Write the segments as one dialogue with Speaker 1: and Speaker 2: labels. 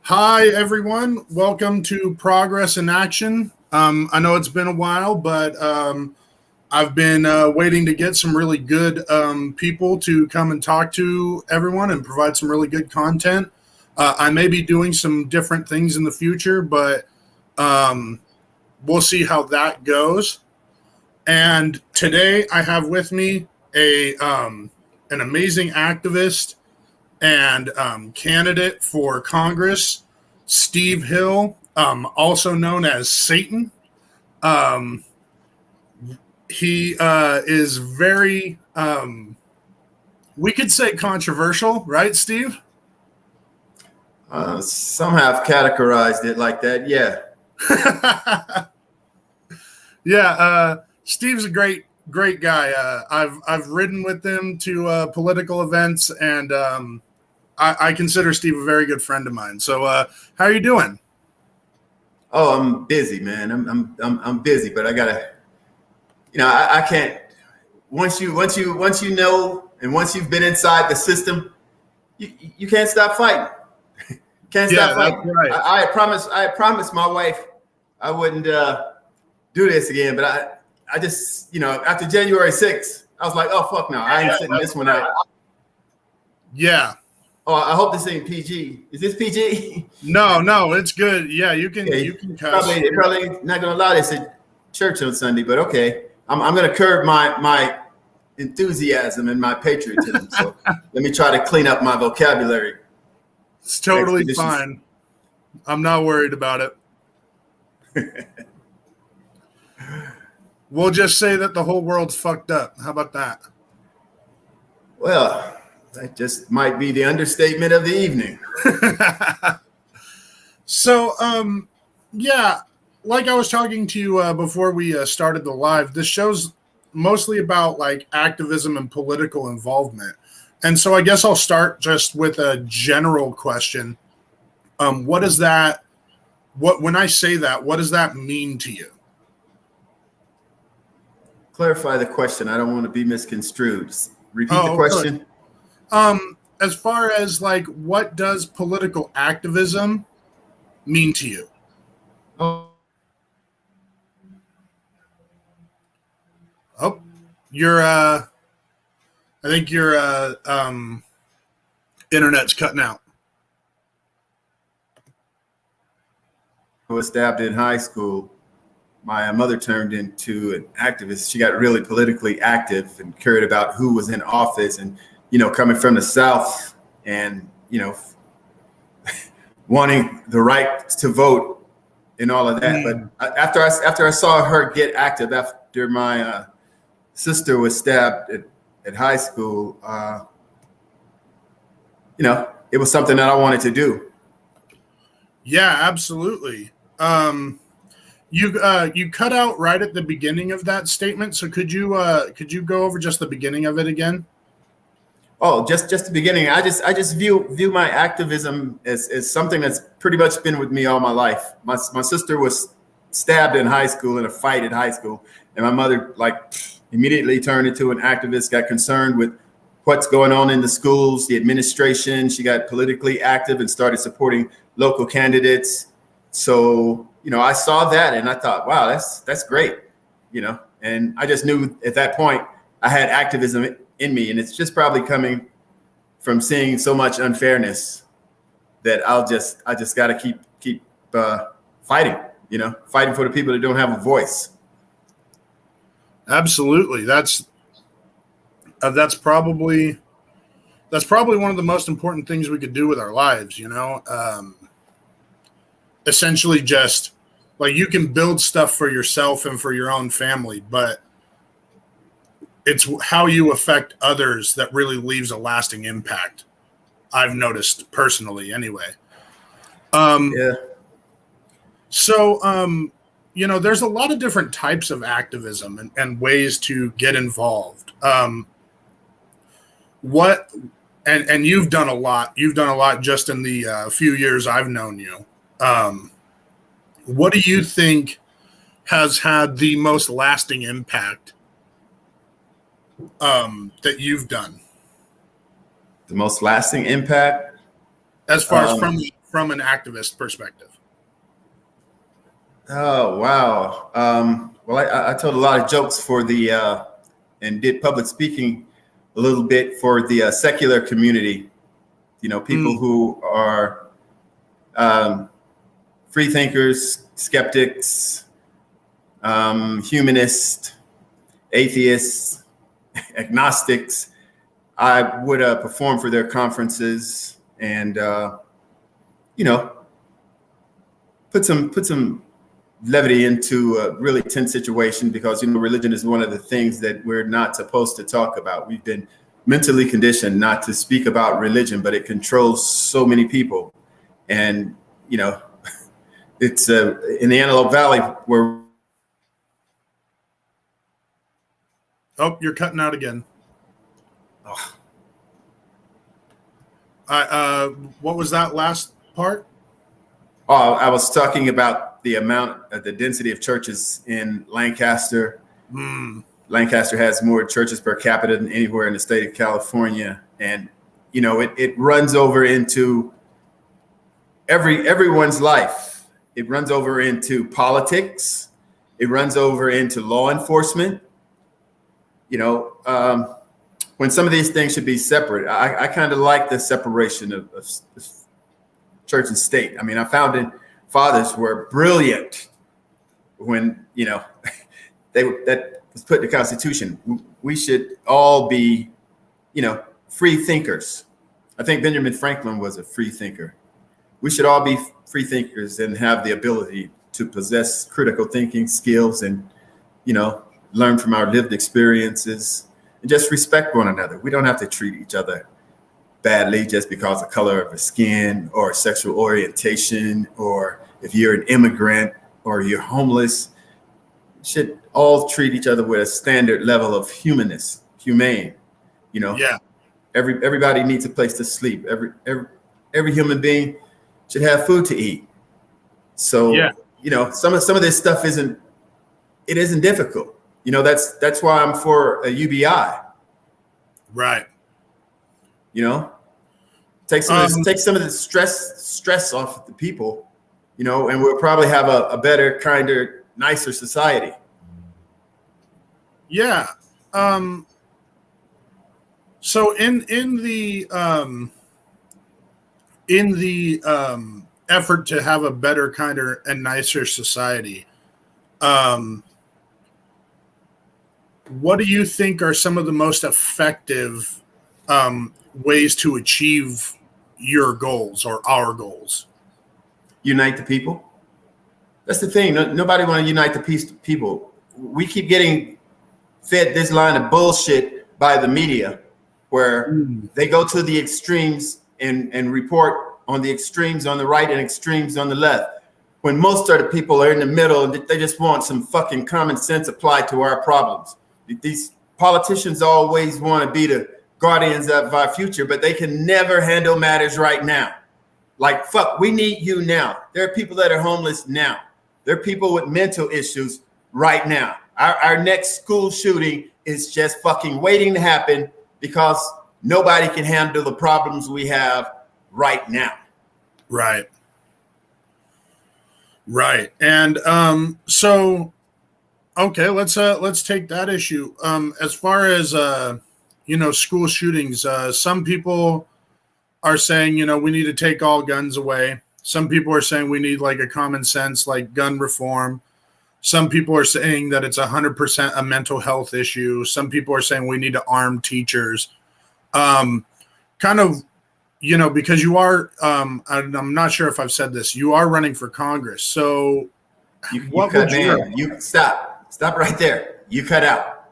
Speaker 1: Hi, everyone. Welcome to Progress in Action. I know it's been a while, but I've been waiting to get some really good people to come and talk to everyone and provide some really good content. I may be doing some different things in the future, but um, we'll see how that goes. And today I have with me a an amazing activist and candidate for Congress, Steve Hill, also known as Satan. Um, he is very, we could say controversial, right, Steve?
Speaker 2: Some have categorized it like that. Yeah.
Speaker 1: Yeah, Steve's a great guy. I've ridden with him to political events, and I consider Steve a very good friend of mine. So, how are you doing?
Speaker 2: Oh, I'm busy, man. I'm busy, but I gotta. I can't. Once you know, and once you've been inside the system, you can't stop fighting. Can't
Speaker 1: Yeah,
Speaker 2: stop
Speaker 1: that's
Speaker 2: fighting.
Speaker 1: right.
Speaker 2: I promised my wife I wouldn't do this again, but I just after January 6th, I was like, oh fuck no, I ain't sitting this one out.
Speaker 1: Yeah.
Speaker 2: Oh, I hope this ain't PG. Is this PG?
Speaker 1: No, it's good. Yeah, you can cuss.
Speaker 2: They're probably not gonna allow this at church on Sunday, but okay. I'm gonna curb my enthusiasm and my patriotism. So let me try to clean up my vocabulary.
Speaker 1: It's totally fine. I'm not worried about it. We'll just say that the whole world's fucked up. How about that?
Speaker 2: Well, that just might be the understatement of the evening.
Speaker 1: So, yeah, like I was talking to you before we started the live, this show's mostly about like activism and political involvement. And so I guess I'll start just with a general question. What is that? When I say that, what does that mean to you?
Speaker 2: Clarify the question. I don't want to be misconstrued. Repeat the question.
Speaker 1: As far as like, what does political activism mean to you? Oh, I think your internet's cutting out.
Speaker 2: I was stabbed in high school. My mother turned into an activist. She got really politically active and cared about who was in office, and coming from the South and wanting the right to vote and all of that. But after I saw her get active after my sister was stabbed at high school, it was something that I wanted to do.
Speaker 1: Yeah, absolutely. You cut out right at the beginning of that statement. So could you go over just the beginning of it again?
Speaker 2: Oh, just the beginning. I just view my activism as something that's pretty much been with me all my life. My sister was stabbed in high school in a fight at high school, and my mother immediately turned into an activist. Got concerned with what's going on in the schools, the administration. She got politically active and started supporting local candidates. So I saw that and I thought, wow, that's great, And I just knew at that point I had activism in me, and it's just probably coming from seeing so much unfairness that I just got to keep fighting, fighting for the people that don't have a voice.
Speaker 1: Absolutely, that's probably one of the most important things we could do with our lives. Essentially, just like you can build stuff for yourself and for your own family, but it's how you affect others that really leaves a lasting impact. I've noticed personally anyway.
Speaker 2: Yeah.
Speaker 1: So, there's a lot of different types of activism and ways to get involved. And you've done a lot. You've done a lot just in the few years I've known you. What do you think has had the most lasting impact that you've done?
Speaker 2: The most lasting impact?
Speaker 1: as far as from an activist perspective?
Speaker 2: Oh, wow. Well, I told a lot of jokes for the and did public speaking a little bit for the secular community. You know, people who are free thinkers, skeptics, humanists, atheists, agnostics. I would perform for their conferences and you know, put some levity into a really tense situation, because, you know, religion is one of the things that we're not supposed to talk about. We've been mentally conditioned not to speak about religion, but it controls so many people. And, you know, it's in the Antelope Valley where.
Speaker 1: Oh, you're cutting out again.
Speaker 2: Oh.
Speaker 1: What was that last part?
Speaker 2: Oh, I was talking about the the density of churches in Lancaster. Lancaster has more churches per capita than anywhere in the state of California. And, you know, it runs over into everyone's life. It runs over into politics. It runs over into law enforcement. You know, when some of these things should be separate. I kind of like the separation of church and state. I mean, our founding fathers were brilliant when, you know, that was put in the Constitution. We should all be, you know, free thinkers. I think Benjamin Franklin was a free thinker. We should all be free thinkers and have the ability to possess critical thinking skills and, you know, learn from our lived experiences and just respect one another. We don't have to treat each other badly just because of color of the skin or sexual orientation, or if you're an immigrant or you're homeless. We should all treat each other with a standard level of humane. You know,
Speaker 1: yeah.
Speaker 2: Everybody needs a place to sleep. Every human being should have food to eat. So,
Speaker 1: yeah.
Speaker 2: You know, some of this stuff isn't difficult. You know, that's why I'm for a UBI.
Speaker 1: Right.
Speaker 2: You know, take some of the stress off of the people, you know, and we'll probably have a better, kinder, nicer society.
Speaker 1: Yeah. So in the effort to have a better, kinder, and nicer society, what do you think are some of the most effective ways to achieve your goals or our goals?
Speaker 2: Unite the people. That's the thing. Nobody want to unite the people. We keep getting fed this line of bullshit by the media, where they go to the extremes and report on the extremes on the right and extremes on the left, when most of the people are in the middle and they just want some fucking common sense applied to our problems. These politicians always want to be the guardians of our future, but they can never handle matters right now. Like, fuck, we need you now. There are people that are homeless now. There are people with mental issues right now. Our next school shooting is just fucking waiting to happen because nobody can handle the problems we have right now.
Speaker 1: Right. Right. And so, okay, let's take that issue. As far as you know, school shootings, some people are saying, you know, we need to take all guns away. Some people are saying we need like a common sense, like gun reform. Some people are saying that it's 100% a mental health issue. Some people are saying we need to arm teachers. Kind of, you know, because you are, I'm not sure if I've said this, you are running for Congress. So
Speaker 2: you stop right there. You cut out.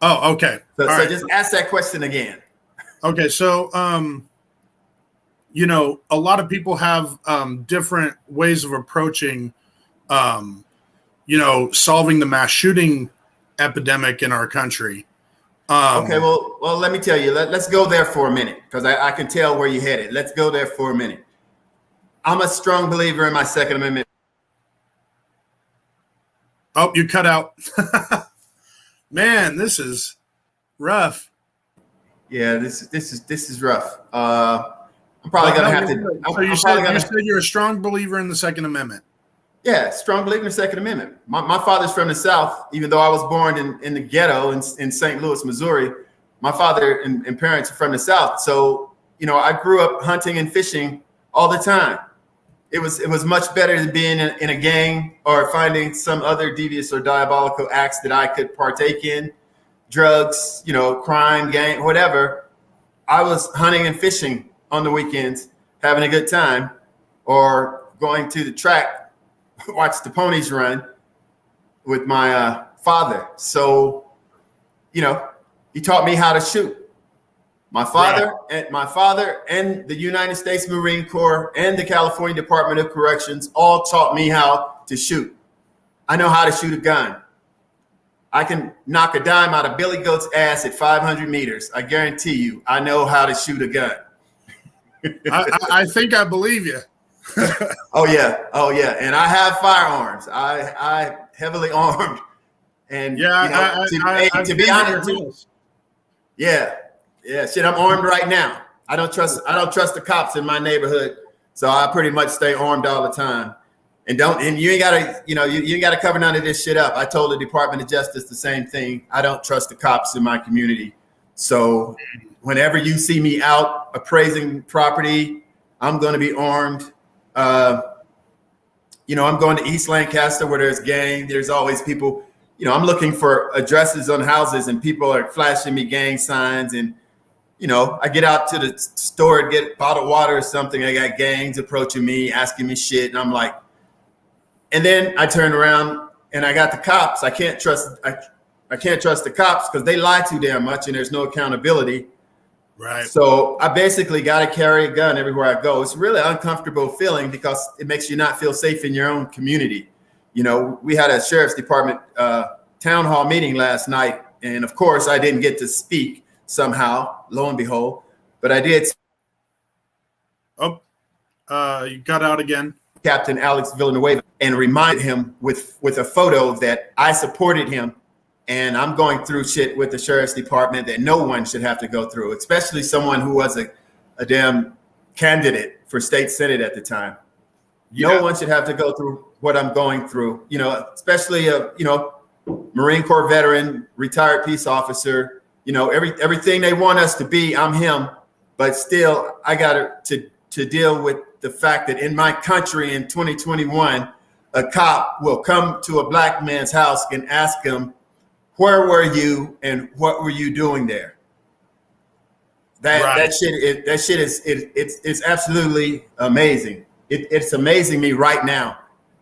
Speaker 1: Oh, okay.
Speaker 2: So just ask that question again.
Speaker 1: Okay. So, you know, a lot of people have different ways of approaching, you know, solving the mass shooting epidemic in our country.
Speaker 2: Okay, well, let me tell you. Let's go there for a minute, because I can tell where you're headed. Let's go there for a minute. I'm a strong believer in my Second Amendment.
Speaker 1: Oh, you cut out. Man, this is rough.
Speaker 2: Yeah, this is rough. I'm probably
Speaker 1: But
Speaker 2: going to
Speaker 1: no,
Speaker 2: have
Speaker 1: you're
Speaker 2: to.
Speaker 1: good.
Speaker 2: I'm,
Speaker 1: So you
Speaker 2: I'm
Speaker 1: said
Speaker 2: probably gonna,
Speaker 1: you're a strong believer in the Second Amendment.
Speaker 2: Yeah, strong believer in the Second Amendment. My father's from the South, even though I was born in the ghetto in St. Louis, Missouri. My father and parents are from the South. So, I grew up hunting and fishing all the time. It was much better than being in a gang or finding some other devious or diabolical acts that I could partake in, drugs, crime, gang, whatever. I was hunting and fishing on the weekends, having a good time, or going to the track, watch the ponies run with my father. So, he taught me how to shoot. My father and the United States Marine Corps and the California Department of Corrections all taught me how to shoot. I know how to shoot a gun. I can knock a dime out of Billy Goat's ass at 500 meters. I guarantee you, I know how to shoot a gun.
Speaker 1: I think I believe you.
Speaker 2: Oh yeah, and I have firearms. I heavily armed, and to be honest, yeah, shit. I'm armed right now. I don't trust the cops in my neighborhood, so I pretty much stay armed all the time. And you ain't gotta, you ain't gotta cover none of this shit up. I told the Department of Justice the same thing. I don't trust the cops in my community. So whenever you see me out appraising property, I'm going to be armed. I'm going to East Lancaster where there's gang. There's always people, I'm looking for addresses on houses and people are flashing me gang signs. And, I get out to the store to get bottled water or something. I got gangs approaching me, asking me shit. And I'm like, and then I turn around and I got the cops. I can't trust the cops because they lie too damn much and there's no accountability.
Speaker 1: Right.
Speaker 2: So I basically got to carry a gun everywhere I go. It's really an uncomfortable feeling because it makes you not feel safe in your own community. We had a sheriff's department town hall meeting last night. And of course, I didn't get to speak somehow, lo and behold, but I did.
Speaker 1: Oh, you got out again.
Speaker 2: Captain Alex Villanueva and remind him with a photo that I supported him. And I'm going through shit with the sheriff's department that no one should have to go through, especially someone who was a damn candidate for state senate at the time. Yeah. No one should have to go through what I'm going through, especially a, Marine Corps veteran, retired peace officer, everything they want us to be, I'm him. But still, I got to deal with the fact that in my country in 2021, a cop will come to a black man's house and ask him, where were you and what were you doing there? That shit is absolutely amazing. It's amazing me right now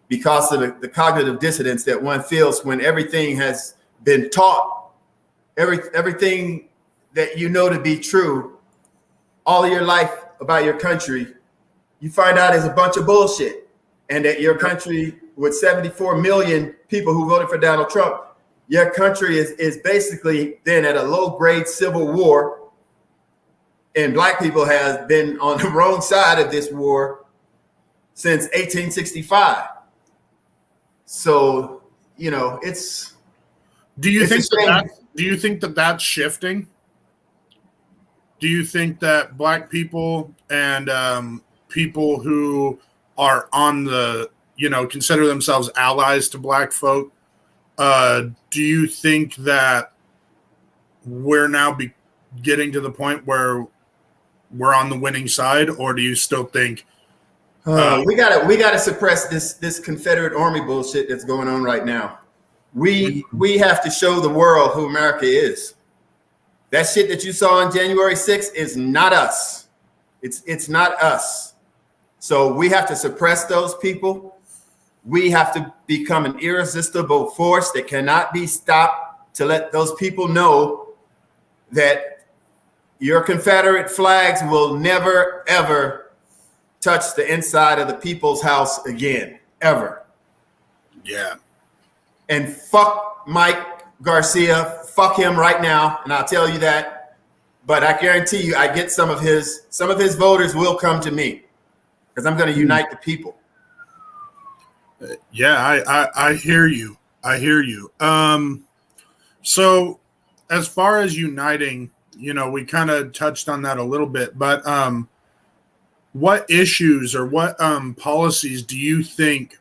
Speaker 2: because of the cognitive dissonance that one feels when everything has been taught, everything that to be true all of your life about your country, you find out is a bunch of bullshit, and that your country with 74 million people who voted for Donald Trump, your country is basically then at a low-grade civil war, and black people have been on the wrong side of this war since 1865. So, it's.
Speaker 1: Do you think that that's shifting? Do you think that black people and people who are on the, consider themselves allies to black folk, do you think that we're now getting to the point where we're on the winning side, or do you still think
Speaker 2: we gotta suppress this Confederate Army bullshit that's going on right now? We have to show the world who America is. That shit that you saw on January 6th is not us. It's not us. So we have to suppress those people. We have to become an irresistible force that cannot be stopped to let those people know that your Confederate flags will never, ever touch the inside of the people's house again, ever.
Speaker 1: Yeah.
Speaker 2: And fuck Mike Garcia, fuck him right now, and I'll tell you that. But I guarantee you, I get some of his voters will come to me because I'm going to unite the people.
Speaker 1: Yeah, I hear you. I hear you. So as far as uniting, we kind of touched on that a little bit, but what issues or what policies do you think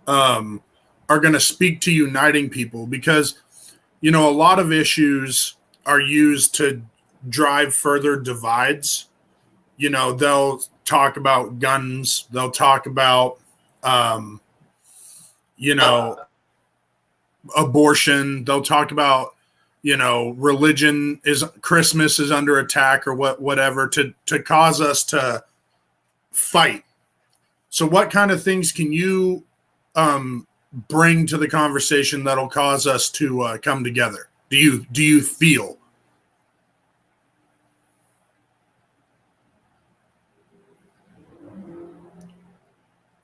Speaker 1: are going to speak to uniting people? Because, you know, a lot of issues are used to drive further divides. You know, they'll talk about guns, they'll talk about, you know, abortion, they'll talk about, you know, religion is Christmas is under attack or whatever to cause us to fight. So what kind of things can you bring to the conversation that'll cause us to come together? Do you feel?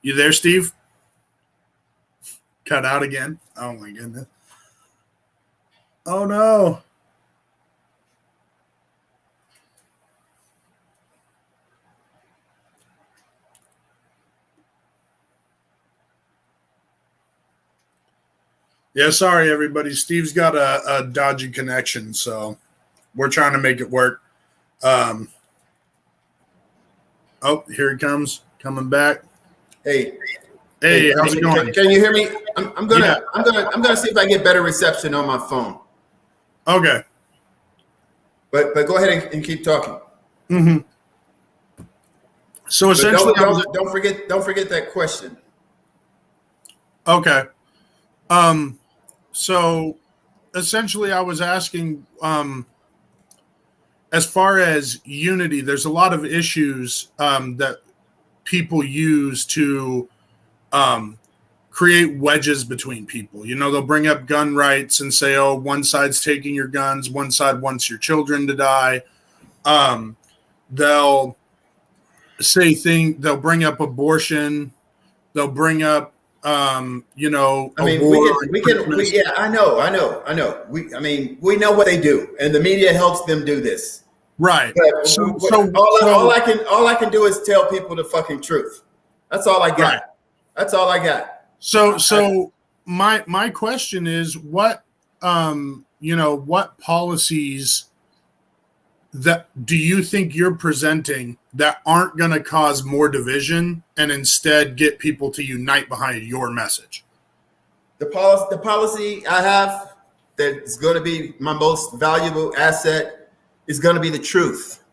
Speaker 1: You there, Steve? Cut out again. Oh my goodness. Oh no. Yeah, sorry everybody. Steve's got a dodgy connection, so we're trying to make it work. Oh, here he comes, coming back.
Speaker 2: Hey,
Speaker 1: how's it going?
Speaker 2: Can you hear me? I'm gonna see if I can get better reception on my phone.
Speaker 1: Okay.
Speaker 2: But go ahead and keep talking.
Speaker 1: Mm-hmm. So essentially,
Speaker 2: don't forget that question.
Speaker 1: Okay. So essentially, I was asking, as far as unity, there's a lot of issues that people use to create wedges between people. You know, they'll bring up gun rights and say, oh, one side's taking your guns, one side wants your children to die. They'll bring up abortion. They'll bring up, you know,
Speaker 2: I mean, yeah, I know. We know what they do, and the media helps them do this.
Speaker 1: Right.
Speaker 2: All I can do is tell people the fucking truth. That's all I got. Right. That's all I got.
Speaker 1: So my question is, what you know, what policies that do you think you're presenting that aren't going to cause more division and instead get people to unite behind your message?
Speaker 2: The policy I have that is going to be my most valuable asset is going to be the truth.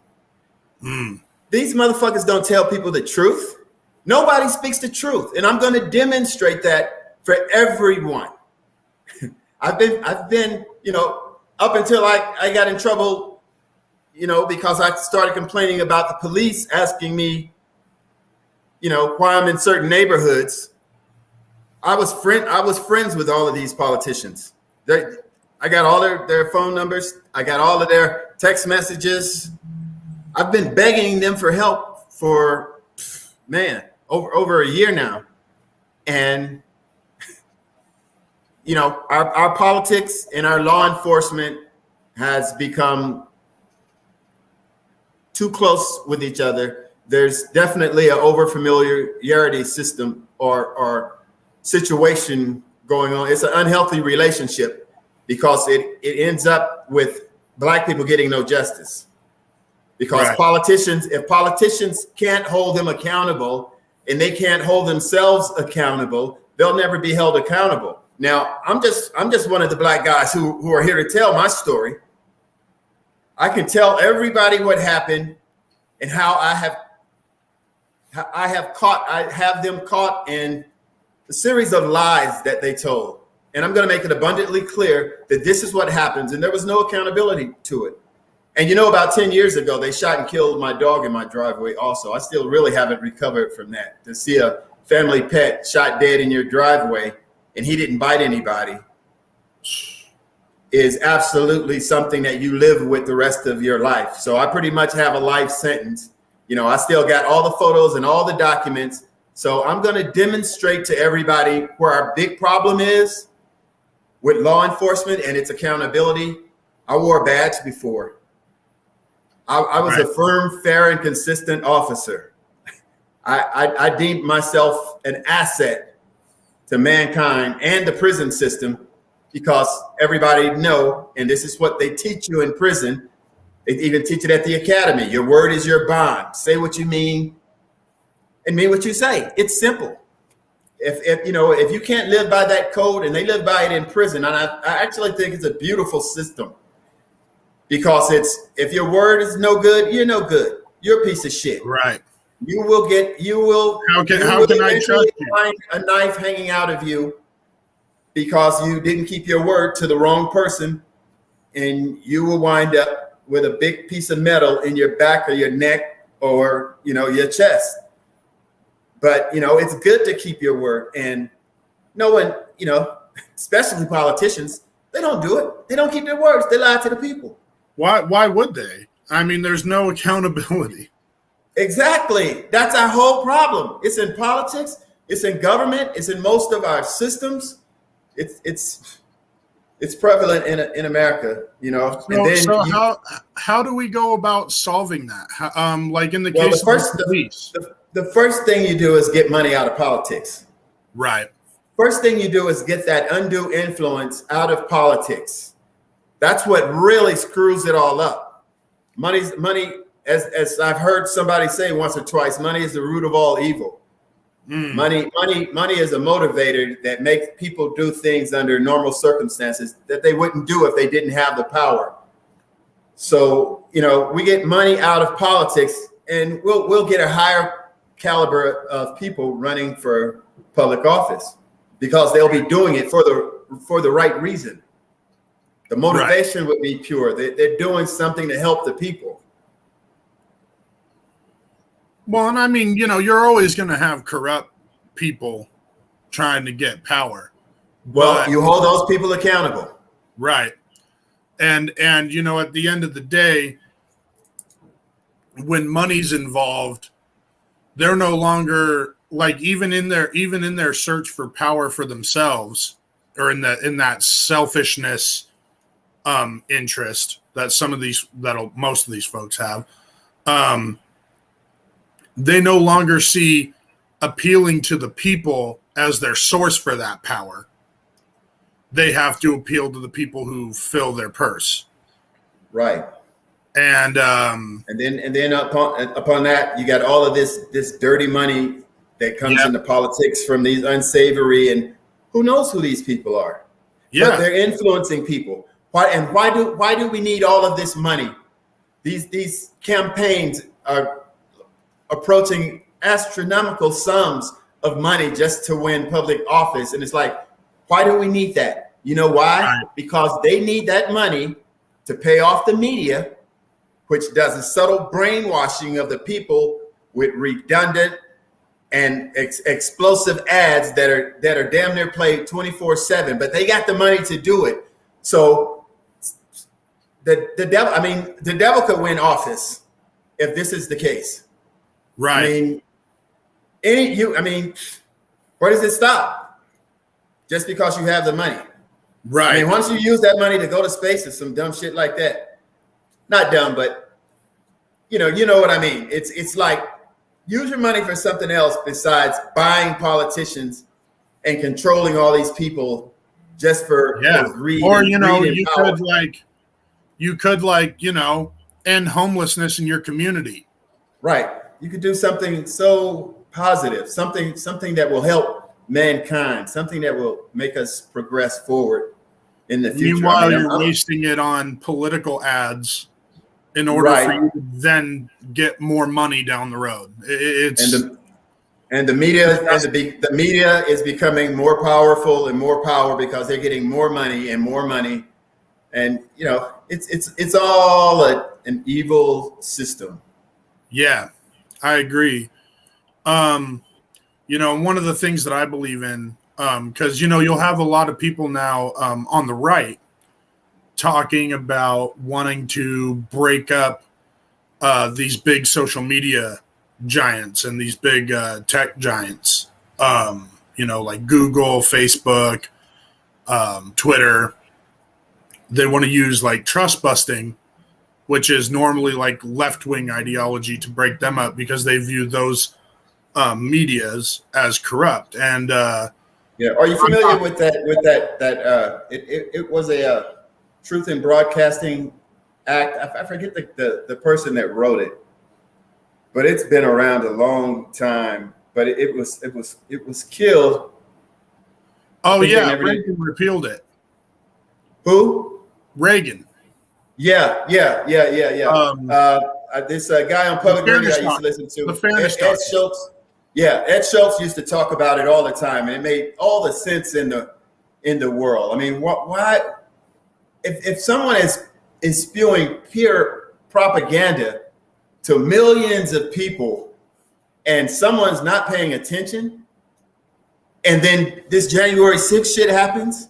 Speaker 2: These motherfuckers don't tell people the truth. Nobody speaks the truth, and I'm going to demonstrate that for everyone. I've been, you know, up until I got in trouble, you know, because I started complaining about the police asking me, you know, why I'm in certain neighborhoods. I was friends with all of these politicians. I got all their phone numbers. I got all of their text messages. I've been begging them for help for, man, over a year now. And, you know, our politics and our law enforcement has become too close with each other. There's definitely an over-familiarity system or situation going on. It's an unhealthy relationship because it ends up with Black people getting no justice. Because if politicians can't hold them accountable and they can't hold themselves accountable, they'll never be held accountable. Now, I'm just one of the Black guys who are here to tell my story. I can tell everybody what happened and how I have them caught in a series of lies that they told. And I'm going to make it abundantly clear that this is what happens. And there was no accountability to it. And you know, about 10 years ago, they shot and killed my dog in my driveway also. I still really haven't recovered from that. To see a family pet shot dead in your driveway and he didn't bite anybody is absolutely something that you live with the rest of your life. So I pretty much have a life sentence. You know, I still got all the photos and all the documents. So I'm going to demonstrate to everybody where our big problem is with law enforcement and its accountability. I wore a badge before. I was a firm, fair, and consistent officer. I deemed myself an asset to mankind and the prison system because everybody know, and this is what they teach you in prison, They even teach it at the academy. Your word is your bond. Say what you mean and mean what you say. It's simple. If you can't live by that code, and they live by it in prison, and I actually think it's a beautiful system, because if your word is no good, you're no good. You're a piece of shit.
Speaker 1: Right.
Speaker 2: You will
Speaker 1: How can I trust you?
Speaker 2: Find a knife hanging out of you because you didn't keep your word to the wrong person, and you will wind up with a big piece of metal in your back or your neck or your chest. But it's good to keep your word, and no one, especially politicians, they don't do it. They don't keep their words. They lie to the people.
Speaker 1: Why would they? I mean, there's no accountability.
Speaker 2: Exactly. That's our whole problem. It's in politics. It's in government. It's in most of our systems. It's prevalent in America,
Speaker 1: How do we go about solving that? Like in the case of the police,
Speaker 2: the first thing you do is get money out of politics.
Speaker 1: Right.
Speaker 2: First thing you do is get that undue influence out of politics. That's what really screws it all up. Money, as I've heard somebody say once or twice, money is the root of all evil. Money is a motivator that makes people do things under normal circumstances that they wouldn't do if they didn't have the power. So, we get money out of politics, and we'll get a higher caliber of people running for public office, because they'll be doing it for the right reason. The motivation would be pure. They're doing something to help the people.
Speaker 1: Well, and I mean, you're always going to have corrupt people trying to get power.
Speaker 2: Well, you hold those people accountable.
Speaker 1: Right. And at the end of the day, when money's involved, they're no longer, like, even in their search for power for themselves, or in that selfishness interest that most of these folks have, they no longer see appealing to the people as their source for that power. They have to appeal to the people who fill their purse. Right. And
Speaker 2: then upon that, you got all of this dirty money that comes into politics from these unsavory, and who knows who these people are. Yeah. But they're influencing people. Why do we need all of this money? These campaigns are approaching astronomical sums of money just to win public office. And it's like, why do we need that? You know why? Right. Because they need that money to pay off the media, which does a subtle brainwashing of the people with redundant and explosive ads that are damn near played 24/7, but they got the money to do it. So the devil could win office if this is the case.
Speaker 1: Right.
Speaker 2: Where does it stop? Just because you have the money.
Speaker 1: Right.
Speaker 2: I mean, once you use that money to go to space or some dumb shit like that, not dumb, but you know what I mean. It's like, use your money for something else besides buying politicians and controlling all these people just for greed.
Speaker 1: Or you could end homelessness in your community.
Speaker 2: Right. You could do something so positive, something that will help mankind, something that will make us progress forward in the future.
Speaker 1: Meanwhile, you're wasting it on political ads in order for you to then get more money down the road. The media is becoming more powerful and more power because they're getting more money and more money, and it's all an evil system. Yeah, I agree. One of the things that I believe in, because you'll have a lot of people now on the right talking about wanting to break up these big social media giants and these big tech giants, like Google, Facebook, Twitter. They want to use like trust busting, which is normally like left-wing ideology, to break them up because they view those medias as corrupt. And
Speaker 2: are you familiar with that? It was a Truth in Broadcasting act. I forget the person that wrote it, but it's been around a long time. But it was killed.
Speaker 1: Oh yeah, Reagan repealed it.
Speaker 2: Who?
Speaker 1: Reagan.
Speaker 2: Yeah. This guy on public radio I used to listen to, Ed Schultz. Yeah, Ed Schultz used to talk about it all the time, and it made all the sense in the world. I mean, why? If someone is spewing pure propaganda to millions of people, and someone's not paying attention, and then this January 6th shit happens.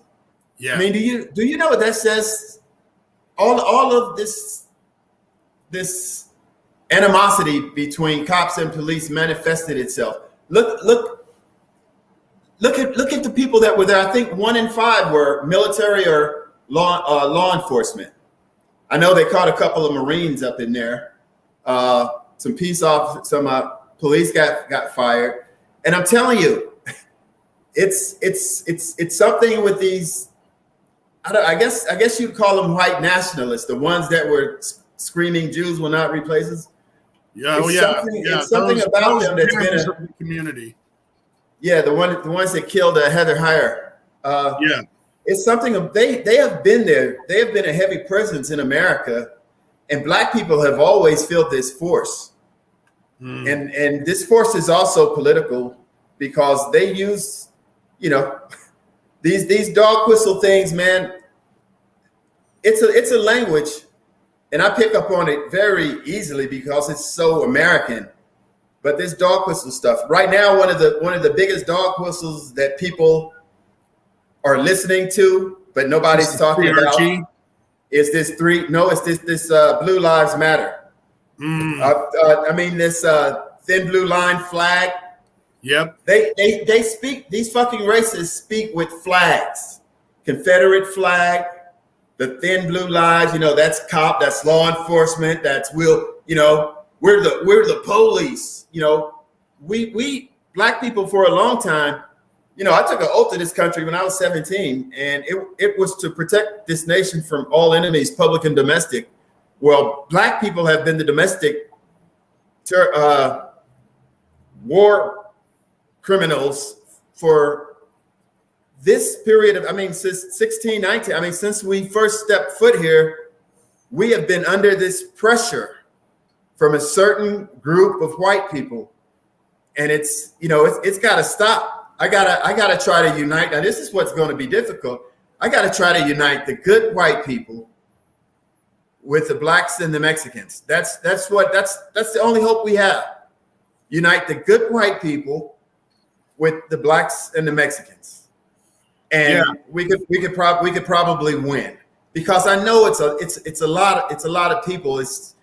Speaker 2: Yeah. I mean, do you know what that says? All of this animosity between cops and police manifested itself. Look at the people that were there. I think 1 in 5 were military or law enforcement. I know they caught a couple of Marines up in there. Some peace officers, some police got fired, and I'm telling you, it's something with these. I guess you'd call them white nationalists, the ones that were screaming Jews will not replace us.
Speaker 1: Yeah,
Speaker 2: it's something about them that's been
Speaker 1: the community.
Speaker 2: Yeah, the ones that killed Heather Heyer.
Speaker 1: Yeah,
Speaker 2: it's something of they have been there. They have been a heavy presence in America, and Black people have always felt this force. And this force is also political because they use, these dog whistle things, man. It's a language, and I pick up on it very easily because it's so American. But this dog whistle stuff right now, one of the biggest dog whistles that people are listening to, but nobody's talking about, is this Blue Lives Matter. This thin blue line flag.
Speaker 1: Yep.
Speaker 2: They speak, these fucking racists speak with flags. Confederate flag, the thin blue lines, that's cop, that's law enforcement, that's we're the police. We Black people for a long time, I took an oath to this country when I was 17, and it was to protect this nation from all enemies, public and domestic. Well, Black people have been the domestic war criminals for this period of, since 1619. Since we first stepped foot here, we have been under this pressure from a certain group of white people, and it's got to stop. I gotta try to unite. Now, this is what's going to be difficult. I got to try to unite the good white people with the Blacks and the Mexicans. That's the only hope we have. Unite the good white people with the Blacks and the Mexicans, and we could probably win, because I know it's a lot of people. It's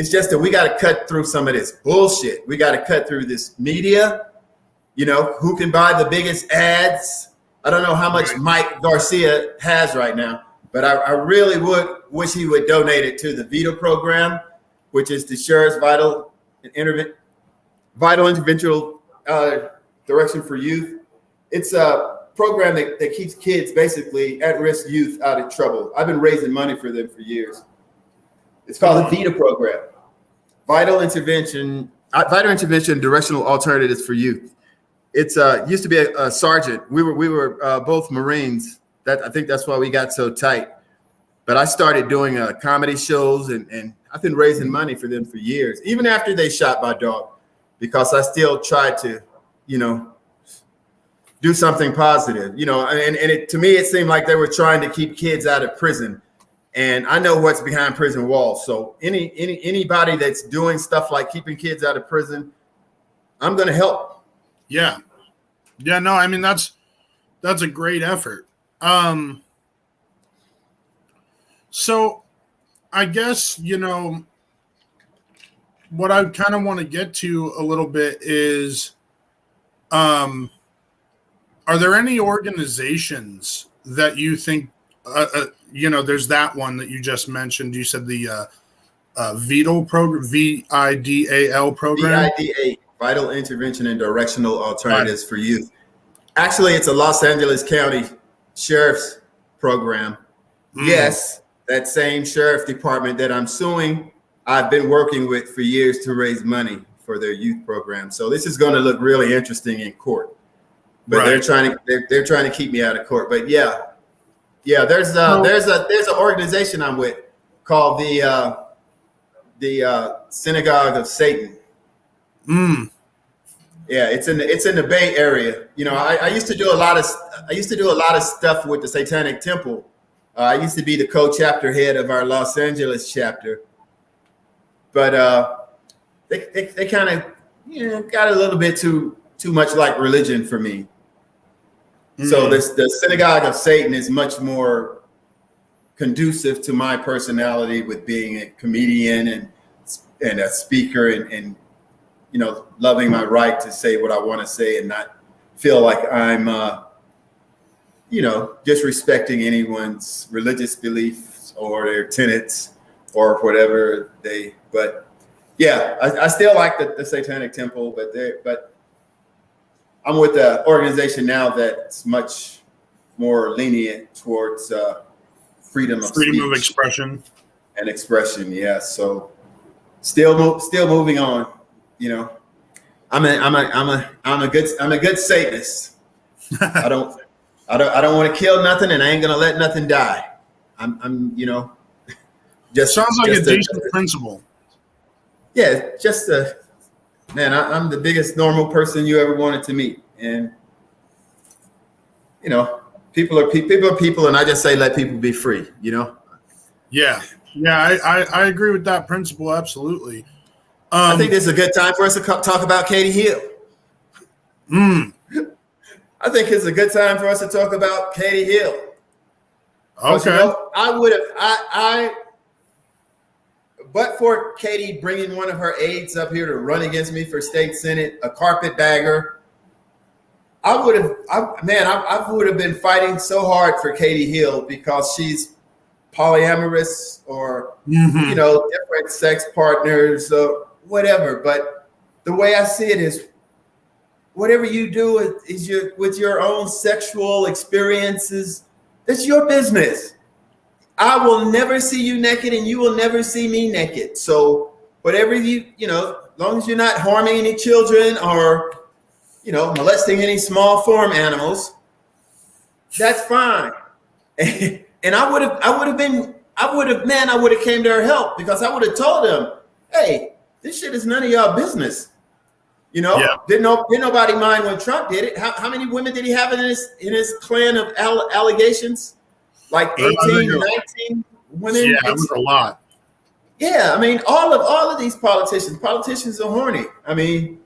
Speaker 2: just that we got to cut through some of this bullshit. We got to cut through this media. Who can buy the biggest ads? I don't know how much Mike Garcia has right now, but I really wish he would donate it to the VITA program, which is the Sheriff's Vital Interventional Direction for Youth. It's a program that keeps kids, basically at-risk youth, out of trouble. I've been raising money for them for years. It's called the VITA program, Vital Intervention Directional Alternatives for Youth. It's used to be a sergeant. We were both Marines. I think that's why we got so tight. But I started doing comedy shows, and I've been raising money for them for years, even after they shot my dog, because I still tried to, do something positive, to me, it seemed like they were trying to keep kids out of prison. And I know what's behind prison walls. So anybody that's doing stuff like keeping kids out of prison, I'm going to help.
Speaker 1: Yeah. Yeah, no, that's a great effort. So I guess, what I kind of want to get to a little bit is, are there any organizations that you think, there's that one that you just mentioned. You said the VIDAL program, VIDAL program.
Speaker 2: VIDA, Vital Intervention and Directional Alternatives for Youth. Actually, it's a Los Angeles County Sheriff's program. Yes, that same sheriff department that I'm suing, I've been working with for years to raise money for their youth program. So this is going to look really interesting in court. But they're trying to keep me out of court. But yeah, there's an organization I'm with called the Synagogue of Satan. Yeah, it's in the Bay Area. You know, I used to do a lot of stuff with the Satanic Temple. I used to be the co-chapter head of our Los Angeles chapter, but they kind of got a little bit too much like religion for me. So the Synagogue of Satan is much more conducive to my personality, with being a comedian and a speaker and loving my right to say what I want to say and not feel like I'm disrespecting anyone's religious beliefs or their tenets or whatever but yeah, I still like the Satanic Temple, but I'm with an organization now that's much more lenient towards freedom of expression and expression. Yeah, so still moving on. I'm a good Satanist. I don't want to kill nothing, and I ain't gonna let nothing die. I'm just
Speaker 1: sounds like a decent principle.
Speaker 2: Yeah, I'm the biggest normal person you ever wanted to meet, and people are people, and I just say let people be free.
Speaker 1: Yeah, I agree with that principle absolutely.
Speaker 2: I think this is a good time for us to talk about Katie Hill. I think it's a good time for us to talk about Katie Hill.
Speaker 1: Okay.
Speaker 2: But for Katie bringing one of her aides up here to run against me for state senate, a carpetbagger, I would have been fighting so hard for Katie Hill because she's polyamorous or different sex partners or whatever. But the way I see it is, whatever you do with your own sexual experiences, that's your business. I will never see you naked, and you will never see me naked. So whatever as long as you're not harming any children or, molesting any small farm animals, that's fine. And I would have came to her help, because I would have told them, hey, this shit is none of y'all business. Didn't nobody mind when Trump did it. How many women did he have in his clan of allegations? Like 18, 19 women.
Speaker 1: Yeah, it was a lot.
Speaker 2: Yeah, I mean, all of these politicians are horny. I mean,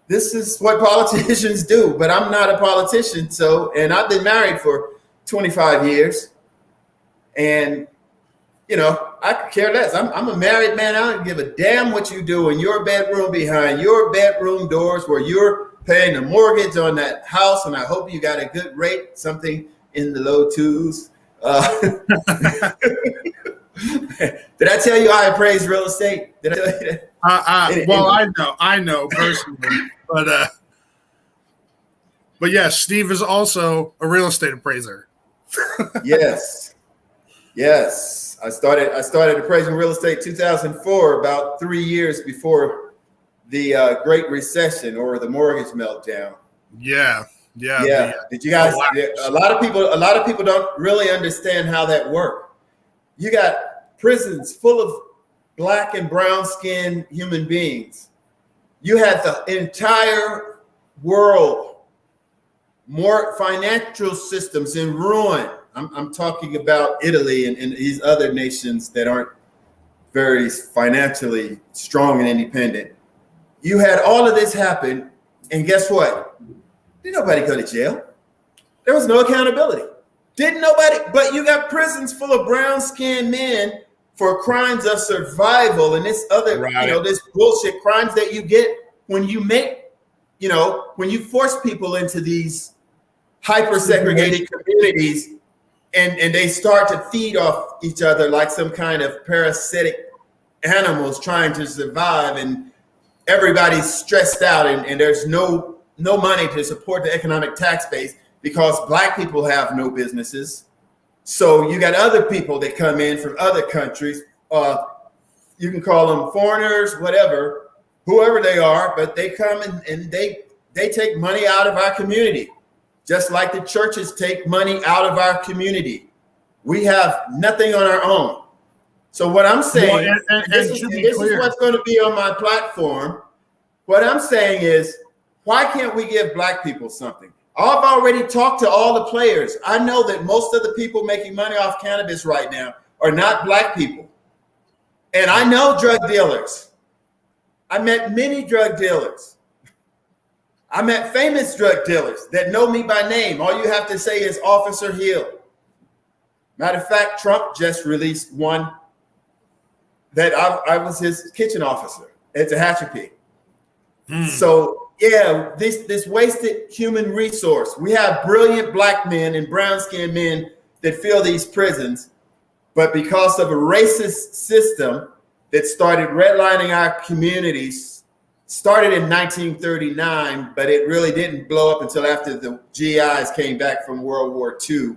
Speaker 2: this is what politicians do. But I'm not a politician, and I've been married for 25 years, and I could care less. I'm a married man. I don't give a damn what you do in your bedroom, behind your bedroom doors, where you're paying the mortgage on that house, and I hope you got a good rate, something in the low twos. Did I tell you I appraised real estate? Did I tell you that?
Speaker 1: Well, I know personally, but yes, Steve is also a real estate appraiser.
Speaker 2: Yes. I started appraising real estate 2004, about 3 years before the Great Recession or the mortgage meltdown.
Speaker 1: Yeah.
Speaker 2: Did you guys? A lot of people don't really understand how that worked. You got prisons full of black and brown skinned human beings. You had the entire world, more financial systems in ruin. I'm talking about Italy and these other nations that aren't very financially strong and independent. You had all of this happen, and guess what? Didn't nobody go to jail. There was no accountability. Didn't nobody, but you got prisons full of brown-skinned men for crimes of survival and this other, this bullshit crimes that you get when you when you force people into these hyper-segregated communities and they start to feed off each other like some kind of parasitic animals trying to survive, and everybody's stressed out and there's no money to support the economic tax base because black people have no businesses. So you got other people that come in from other countries. You can call them foreigners, whatever, whoever they are, but they come and they take money out of our community, just like the churches take money out of our community. We have nothing on our own. So what I'm saying, this is what's going to be on my platform. What I'm saying is, why can't we give Black people something? I've already talked to all the players. I know that most of the people making money off cannabis right now are not Black people. And I know drug dealers. I met many drug dealers. I met famous drug dealers that know me by name. All you have to say is Officer Hill. Matter of fact, Trump just released one that I was his kitchen officer at Tehachapi. So yeah, this wasted human resource. We have brilliant Black men and brown-skinned men that fill these prisons, but because of a racist system that started redlining our communities, started in 1939, but it really didn't blow up until after the GIs came back from World War II.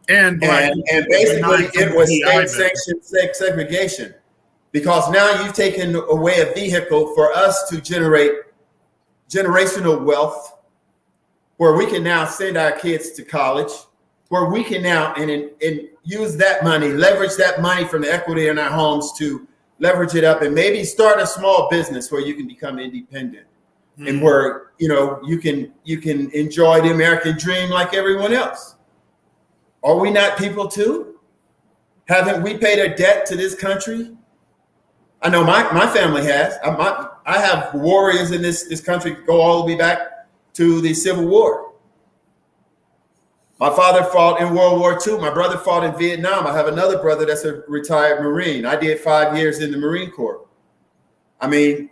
Speaker 2: And basically it was state-sanctioned segregation, because now you've taken away a vehicle for us to generate generational wealth, where we can now send our kids to college, where we can now and use that money, leverage that money from the equity in our homes to leverage it up and maybe start a small business where you can become independent and where, you know, you can enjoy the American dream like everyone else. Are we not people too? Haven't we paid a debt to this country? I know my family has. I have warriors in this country go all the way back to the Civil War. My father fought in World War II. My brother fought in Vietnam. I have another brother that's a retired Marine. I did 5 years in the Marine Corps. I mean,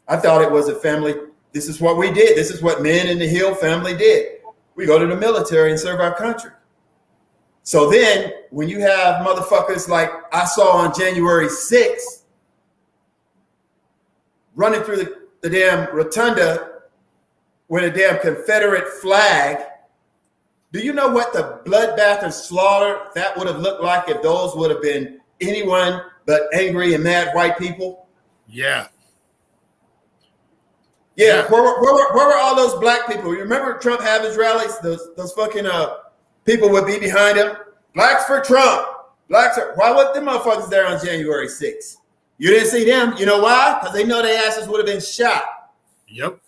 Speaker 2: I thought it was a family. This is what we did. This is what men in the Hill family did. We go to the military and serve our country. So then when you have motherfuckers like I saw on January 6th running through the damn rotunda with a damn Confederate flag, do you know what the bloodbath and slaughter that would have looked like if those would have been anyone but angry and mad white people?
Speaker 1: Yeah.
Speaker 2: Yeah. Where were all those Black people? You remember Trump having his rallies? Those fucking people would be behind him. Blacks for Trump. Why weren't them motherfuckers there on January 6th? You didn't see them. You know why? Because they know their asses would have been shot.
Speaker 1: Yep.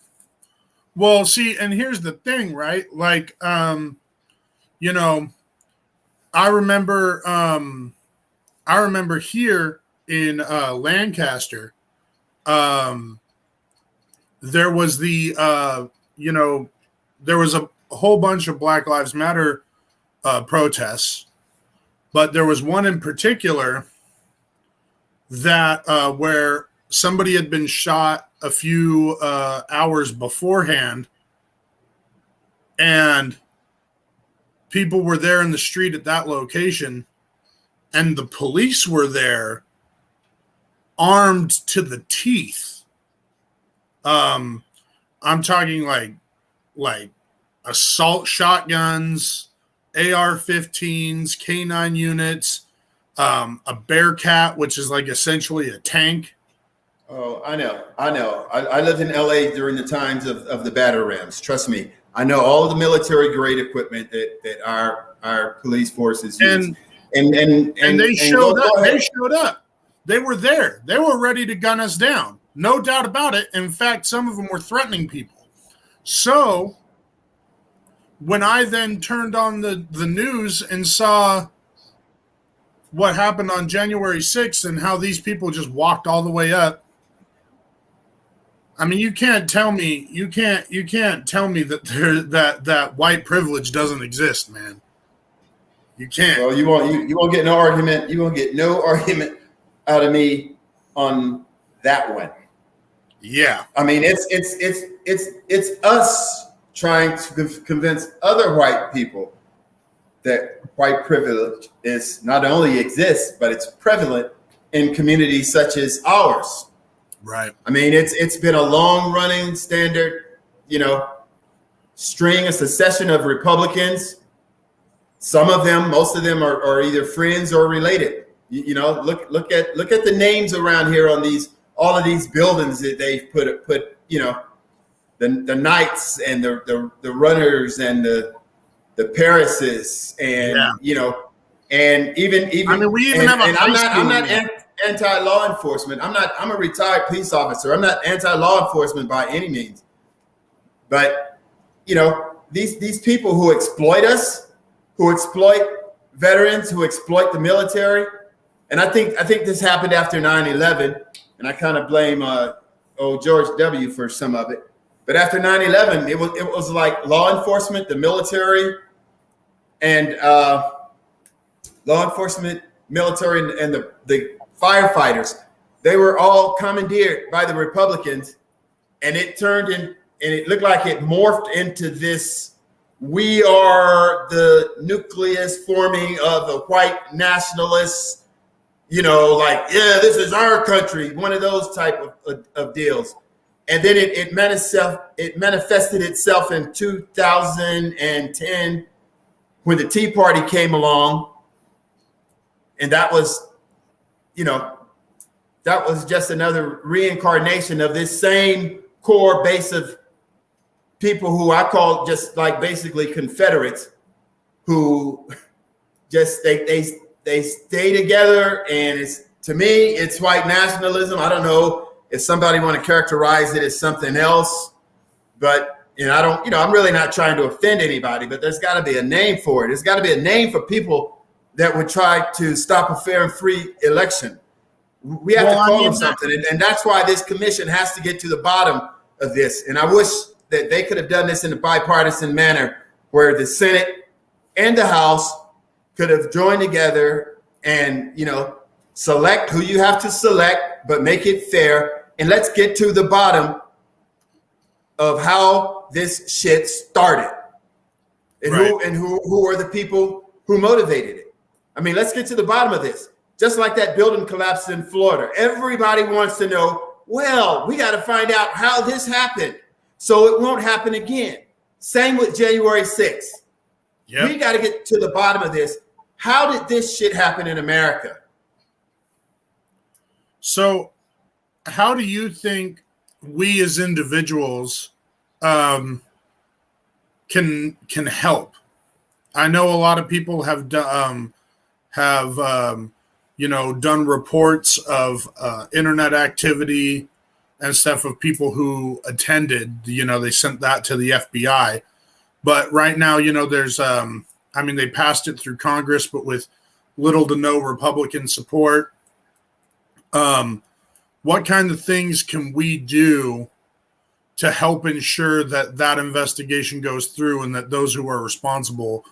Speaker 1: Well, see, and here's the thing, right? Like, you know, I remember here in Lancaster, there was there was a whole bunch of Black Lives Matter protests, but there was one in particular that where somebody had been shot a few hours beforehand, and people were there in the street at that location, and the police were there armed to the teeth. I'm talking like assault shotguns, AR-15s, K9 units, a Bearcat, which is like essentially a tank.
Speaker 2: Oh, I know. I lived in LA during the times of the batter rams. Trust me. I know all of the military grade equipment that our police forces use. And
Speaker 1: they showed up. They showed up. They were there. They were ready to gun us down. No doubt about it. In fact, some of them were threatening people. So when I then turned on the news and saw what happened on January 6th and how these people just walked all the way up, I mean, you can't tell me that that white privilege doesn't exist, man. You can't.
Speaker 2: Well, you won't get no argument. You won't get no argument out of me on that one.
Speaker 1: Yeah.
Speaker 2: I mean, it's us trying to convince other white people that white privilege is not only exists, but it's prevalent in communities such as ours.
Speaker 1: Right.
Speaker 2: I mean, it's been a long running standard, a succession of Republicans Some of them, most of them are either friends or related. You know, look at the names around here on all of these buildings that they've put you know, the knights and the runners and the Parises and you know, and even
Speaker 1: I mean, we even have a high school.
Speaker 2: I'm not anti-law enforcement. I'm a retired police officer. I'm not anti-law enforcement by any means. But you know, these people who exploit us, who exploit veterans, who exploit the military, and I think this happened after 9/11, and I kind of blame old George W. for some of it. But after 9/11, it was like law enforcement, the military, and military, and the firefighters. They were all commandeered by the Republicans, and it turned in, and it looked like it morphed into this: we are the nucleus forming of the white nationalists. You know, like, yeah, this is our country. One of those type of deals. And then it manifested itself in 2010 when the Tea Party came along. And that was, you know, that was just another reincarnation of this same core base of people who I call just like basically Confederates, who just they stay together. And to me, it's white nationalism. I don't know if somebody want to characterize it as something else, but I'm really not trying to offend anybody, but there's got to be a name for it. There's got to be a name for people that would try to stop a fair and free election. We have to call them something, and that's why this commission has to get to the bottom of this. And I wish that they could have done this in a bipartisan manner, where the Senate and the House could have joined together and, you know, select who you have to select, but make it fair. And let's get to the bottom of how this shit started, and who are the people who motivated it. I mean, let's get to the bottom of this. Just like that building collapsed in Florida, everybody wants to know, well, we got to find out how this happened so it won't happen again. Same with January 6th. Yep. We got to get to the bottom of this. How did this shit happen in America?
Speaker 1: So how do you think we as individuals can help? I know a lot of people have done reports of internet activity and stuff of people who attended. You know, they sent that to the FBI. But right now, you know, there's they passed it through Congress, but with little to no Republican support. What kind of things can we do to help ensure that that investigation goes through and that those who are responsible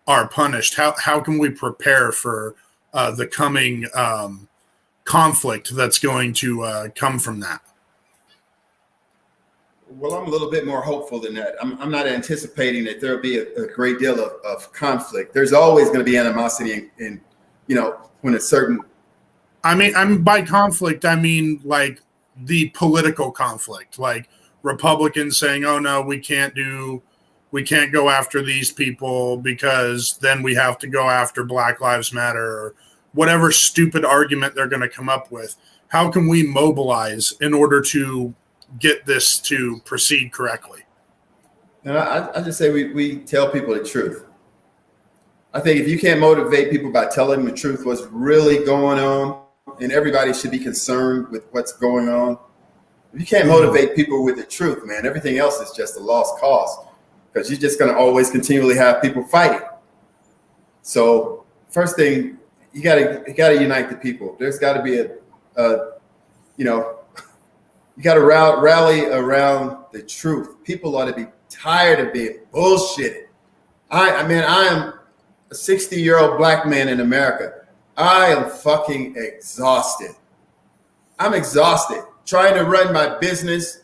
Speaker 1: are punished? How can we prepare for the coming conflict that's going to come from that?
Speaker 2: Well, I'm a little bit more hopeful than that. I'm not anticipating that there'll be a great deal of conflict. There's always going to be animosity in when it's certain.
Speaker 1: I'm by conflict, I mean like the political conflict, like Republicans saying, oh no, we can't go after these people because then we have to go after Black Lives Matter, or whatever stupid argument they're going to come up with. How can we mobilize in order to get this to proceed correctly?
Speaker 2: And I just say we tell people the truth. I think if you can't motivate people by telling them the truth, what's really going on, and everybody should be concerned with what's going on. If you can't motivate people with the truth, man, everything else is just a lost cause, because you're just going to always continually have people fighting. So first thing, you got to unite the people. There's got to be you got to rally around the truth. People ought to be tired of being bullshitted. I am a 60-year-old Black man in America. I am fucking exhausted. I'm exhausted trying to run my business,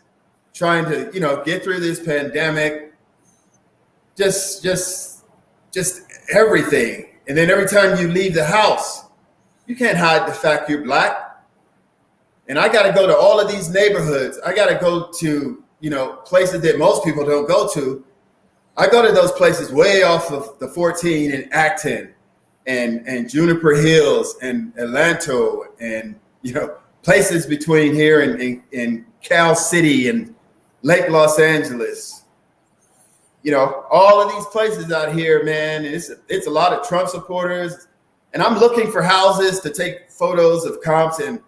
Speaker 2: trying to, get through this pandemic, just everything. And then every time you leave the house, you can't hide the fact you're Black. And I got to go to all of these neighborhoods. I got to go to, places that most people don't go to. I go to those places way off of the 14 and Acton and Juniper Hills and Atlanto and, places between here and Cal City and Lake Los Angeles. All of these places out here, man, it's a lot of Trump supporters. And I'm looking for houses to take photos of comps. And,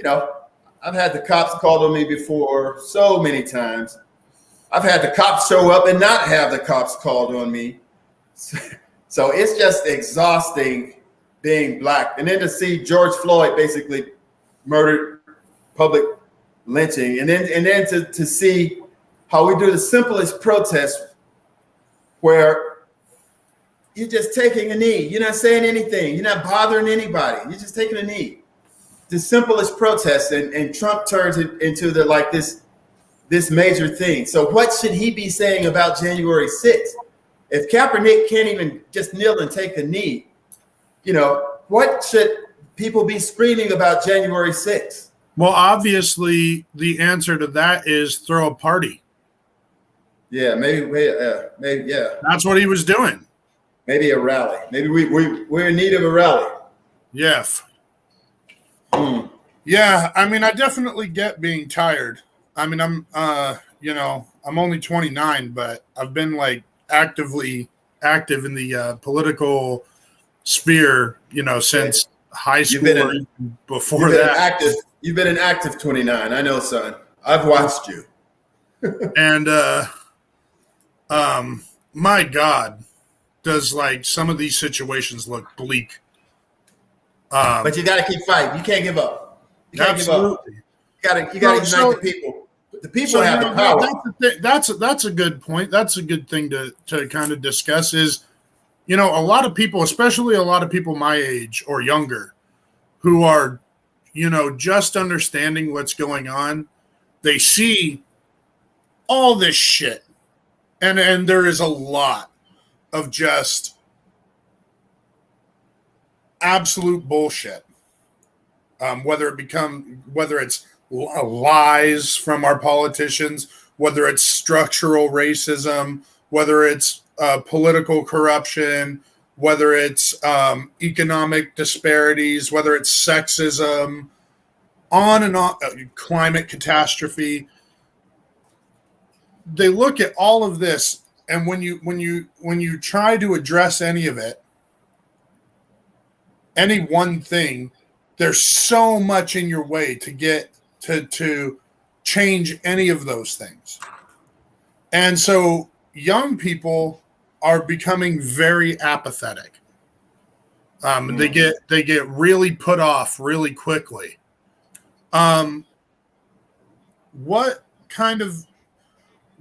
Speaker 2: I've had the cops called on me before so many times. I've had the cops show up and not have the cops called on me. So it's just exhausting being Black. And then to see George Floyd basically murdered, public lynching, and then to see how we do the simplest protest where you're just taking a knee. You're not saying anything. You're not bothering anybody. You're just taking a knee. The simplest protest, and Trump turns it into this major thing. So what should he be saying about January 6th? If Kaepernick can't even just kneel and take a knee, what should people be screaming about January 6th?
Speaker 1: Well, obviously, the answer to that is throw a party.
Speaker 2: Yeah, maybe, yeah.
Speaker 1: That's what he was doing.
Speaker 2: Maybe a rally. Maybe we're in need of a rally.
Speaker 1: Yeah. Yeah, I mean, I definitely get being tired. I mean, I'm only 29, but I've been like actively active in the political sphere, since high school. Before that,
Speaker 2: you've been an active 29. I know, son. I've watched you.
Speaker 1: And my God, does like some of these situations look bleak?
Speaker 2: But you got to keep fighting. You can't give up. You can't give up. You got to unite the people. The people have the power.
Speaker 1: That's a good point. That's a good thing to kind of discuss is, a lot of people, especially a lot of people my age or younger, who are, just understanding what's going on. They see all this shit. And there is a lot of just absolute bullshit. Whether it's lies from our politicians, whether it's structural racism, whether it's political corruption, whether it's economic disparities, whether it's sexism, on and on, climate catastrophe. They look at all of this, and when you try to address any of it, any one thing, there's so much in your way to get to change any of those things. And so young people are becoming very apathetic. They get really put off really quickly.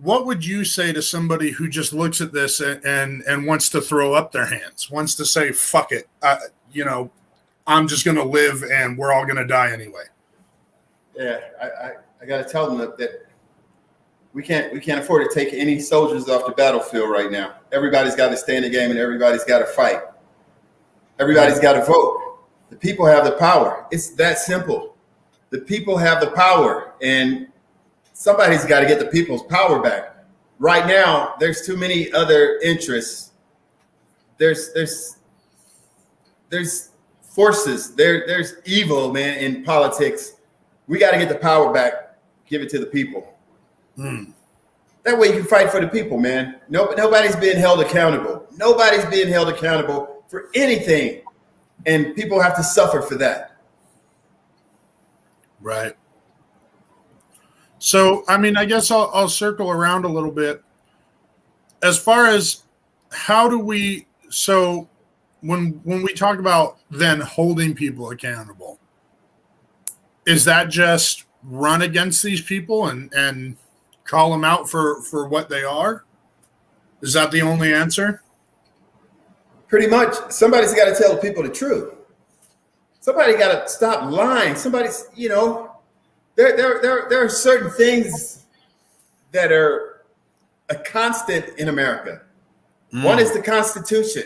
Speaker 1: What would you say to somebody who just looks at this and wants to throw up their hands, wants to say, fuck it, I'm just going to live and we're all going to die anyway?
Speaker 2: Yeah, I got to tell them that we can't afford to take any soldiers off the battlefield right now. Everybody's got to stay in the game and everybody's got to fight. Everybody's got to vote. The people have the power. It's that simple. The people have the power, and somebody's got to get the people's power back. Right now, there's too many other interests. There's forces. There's evil, man, in politics. We got to get the power back. Give it to the people. That way you can fight for the people, man. Nobody's being held accountable. Nobody's being held accountable for anything, and people have to suffer for that.
Speaker 1: Right. So, I mean, I guess I'll circle around a little bit. As far as how do we, so when we talk about then holding people accountable, is that just run against these people and call them out for what they are? Is that the only answer?
Speaker 2: Pretty much. Somebody's got to tell people the truth. Somebody got to stop lying. Somebody's, there are certain things that are a constant in America. One is the Constitution.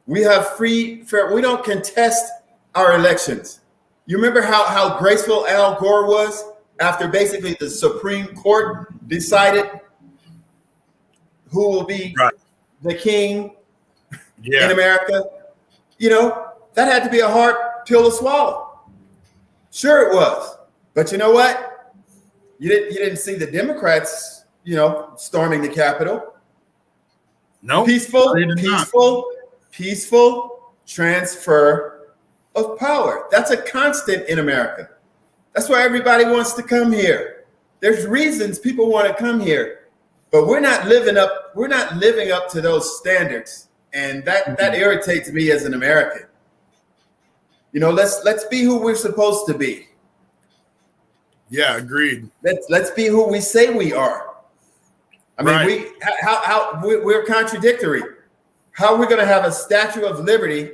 Speaker 2: We have fair, we don't contest our elections. You remember how graceful Al Gore was after basically the Supreme Court decided? who will be
Speaker 1: right.
Speaker 2: the king
Speaker 1: Yeah.
Speaker 2: in America. You know, that had to be a hard pill to swallow. Sure it was. But you know what? You didn't see the Democrats, you know, storming the Capitol.
Speaker 1: No.
Speaker 2: Peaceful transfer of power. That's a constant in America. That's why everybody wants to come here. There's reasons people want to come here, but we're not living up to those standards. And that irritates me as an American. You know, let's be who we're supposed to be.
Speaker 1: Yeah, agreed.
Speaker 2: Let's be who we say we are. I mean, we're contradictory. How are we going to have a Statue of Liberty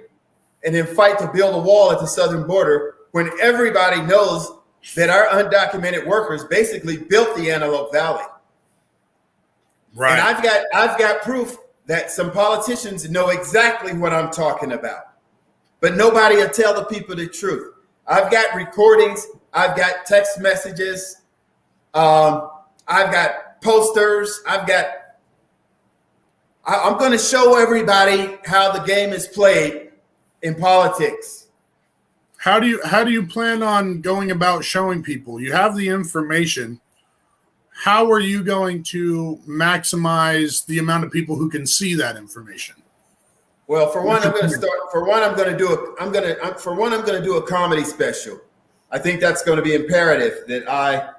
Speaker 2: and then fight to build a wall at the southern border when everybody knows that our undocumented workers basically built the Antelope Valley?
Speaker 1: Right.
Speaker 2: And I've got proof that some politicians know exactly what I'm talking about, but nobody will tell the people the truth. I've got recordings. I've got text messages. I've got posters. I'm going to show everybody how the game is played in politics.
Speaker 1: How do you plan on going about showing people? You have the information. How are you going to maximize the amount of people who can see that information?
Speaker 2: Well, for one, I'm going to do a comedy special. I think that's going to be imperative that I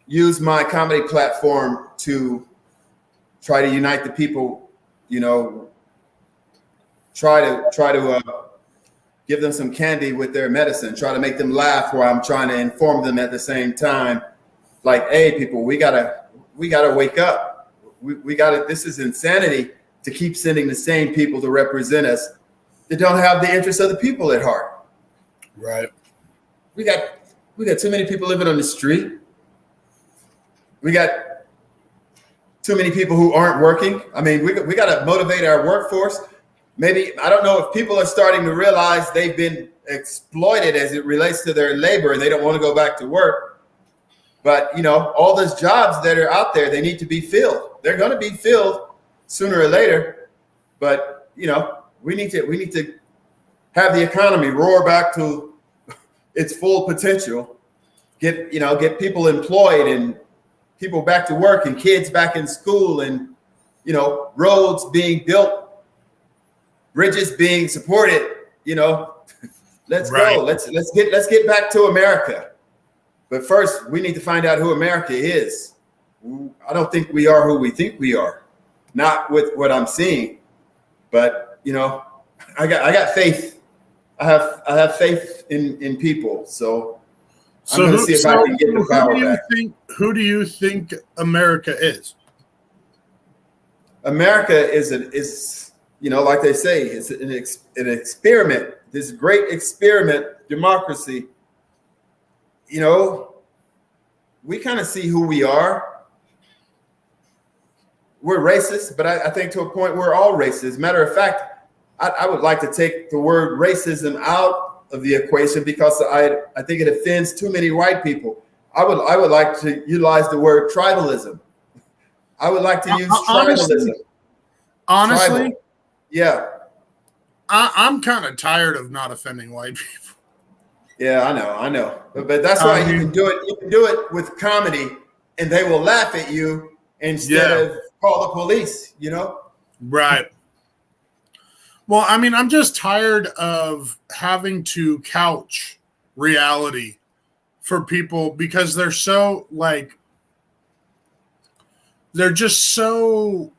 Speaker 2: use my comedy platform to try to unite the people. You know, try to give them some candy with their medicine. Try to make them laugh while I'm trying to inform them at the same time. Like, hey, people, we gotta wake up. We gotta. This is insanity to keep sending the same people to represent us that don't have the interests of the people at heart.
Speaker 1: Right.
Speaker 2: We got too many people living on the street. We got too many people who aren't working. I mean, we got to motivate our workforce. Maybe, I don't know if people are starting to realize they've been exploited as it relates to their labor and they don't want to go back to work. But, you know, all those jobs that are out there, they need to be filled. They're going to be filled sooner or later. But, you know, we need to have the economy roar back to its full potential. Get people employed and people back to work and kids back in school and, you know, roads being built, bridges being supported, you know. Let's go. Let's get back to America. But first, we need to find out who America is. I don't think we are who we think we are. Not with what I'm seeing. But, you know, I got faith. I have faith in people. So I'm going to see if I can get the power back.
Speaker 1: Who do you think America is?
Speaker 2: America is, you know, like they say, it's an experiment, this great experiment, democracy. You know, we kind of see who we are. We're racist, but I think to a point we're all racist. Matter of fact, I would like to take the word racism out of the equation because I think it offends too many white people. I would like to utilize the word tribalism. I would like to use tribalism.
Speaker 1: Honestly,
Speaker 2: Tribal. Yeah.
Speaker 1: I'm kind of tired of not offending white people.
Speaker 2: Yeah, I know. But that's why you can do it. You can do it with comedy, and they will laugh at you instead of call the police. You know.
Speaker 1: Right. Well, I mean, I'm just tired of having to couch reality for people because they're so they're just so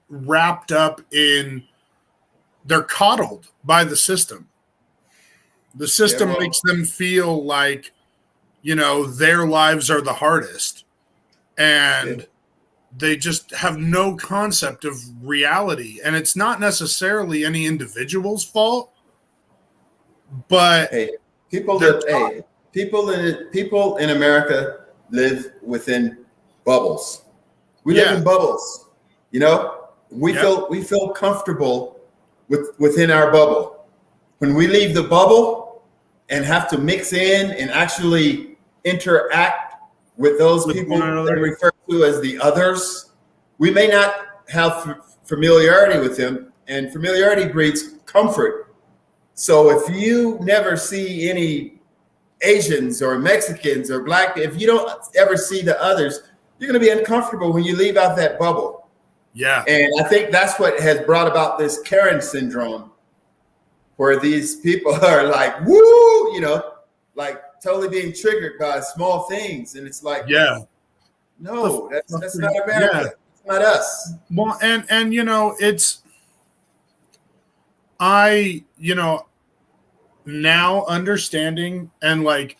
Speaker 1: wrapped up in, they're coddled by the system. The system makes them feel like, you know, their lives are the hardest. And they just have no concept of reality. And it's not necessarily any individual's fault, but
Speaker 2: people in America live within bubbles. We live in bubbles. You know, we feel comfortable within our bubble. When we leave the bubble and have to mix in and actually interact with those people, they refer to as the others, we may not have familiarity with them, and familiarity breeds comfort. So if you never see any Asians or Mexicans or Black, if you don't ever see the others, you're going to be uncomfortable when you leave out that bubble.
Speaker 1: Yeah.
Speaker 2: And I think that's what has brought about this Karen syndrome, where these people are like, woo, you know, like totally being triggered by small things. And it's like,
Speaker 1: yeah,
Speaker 2: no, that's not America. Yeah. It's not us.
Speaker 1: Well, and you know, you know, now understanding and like,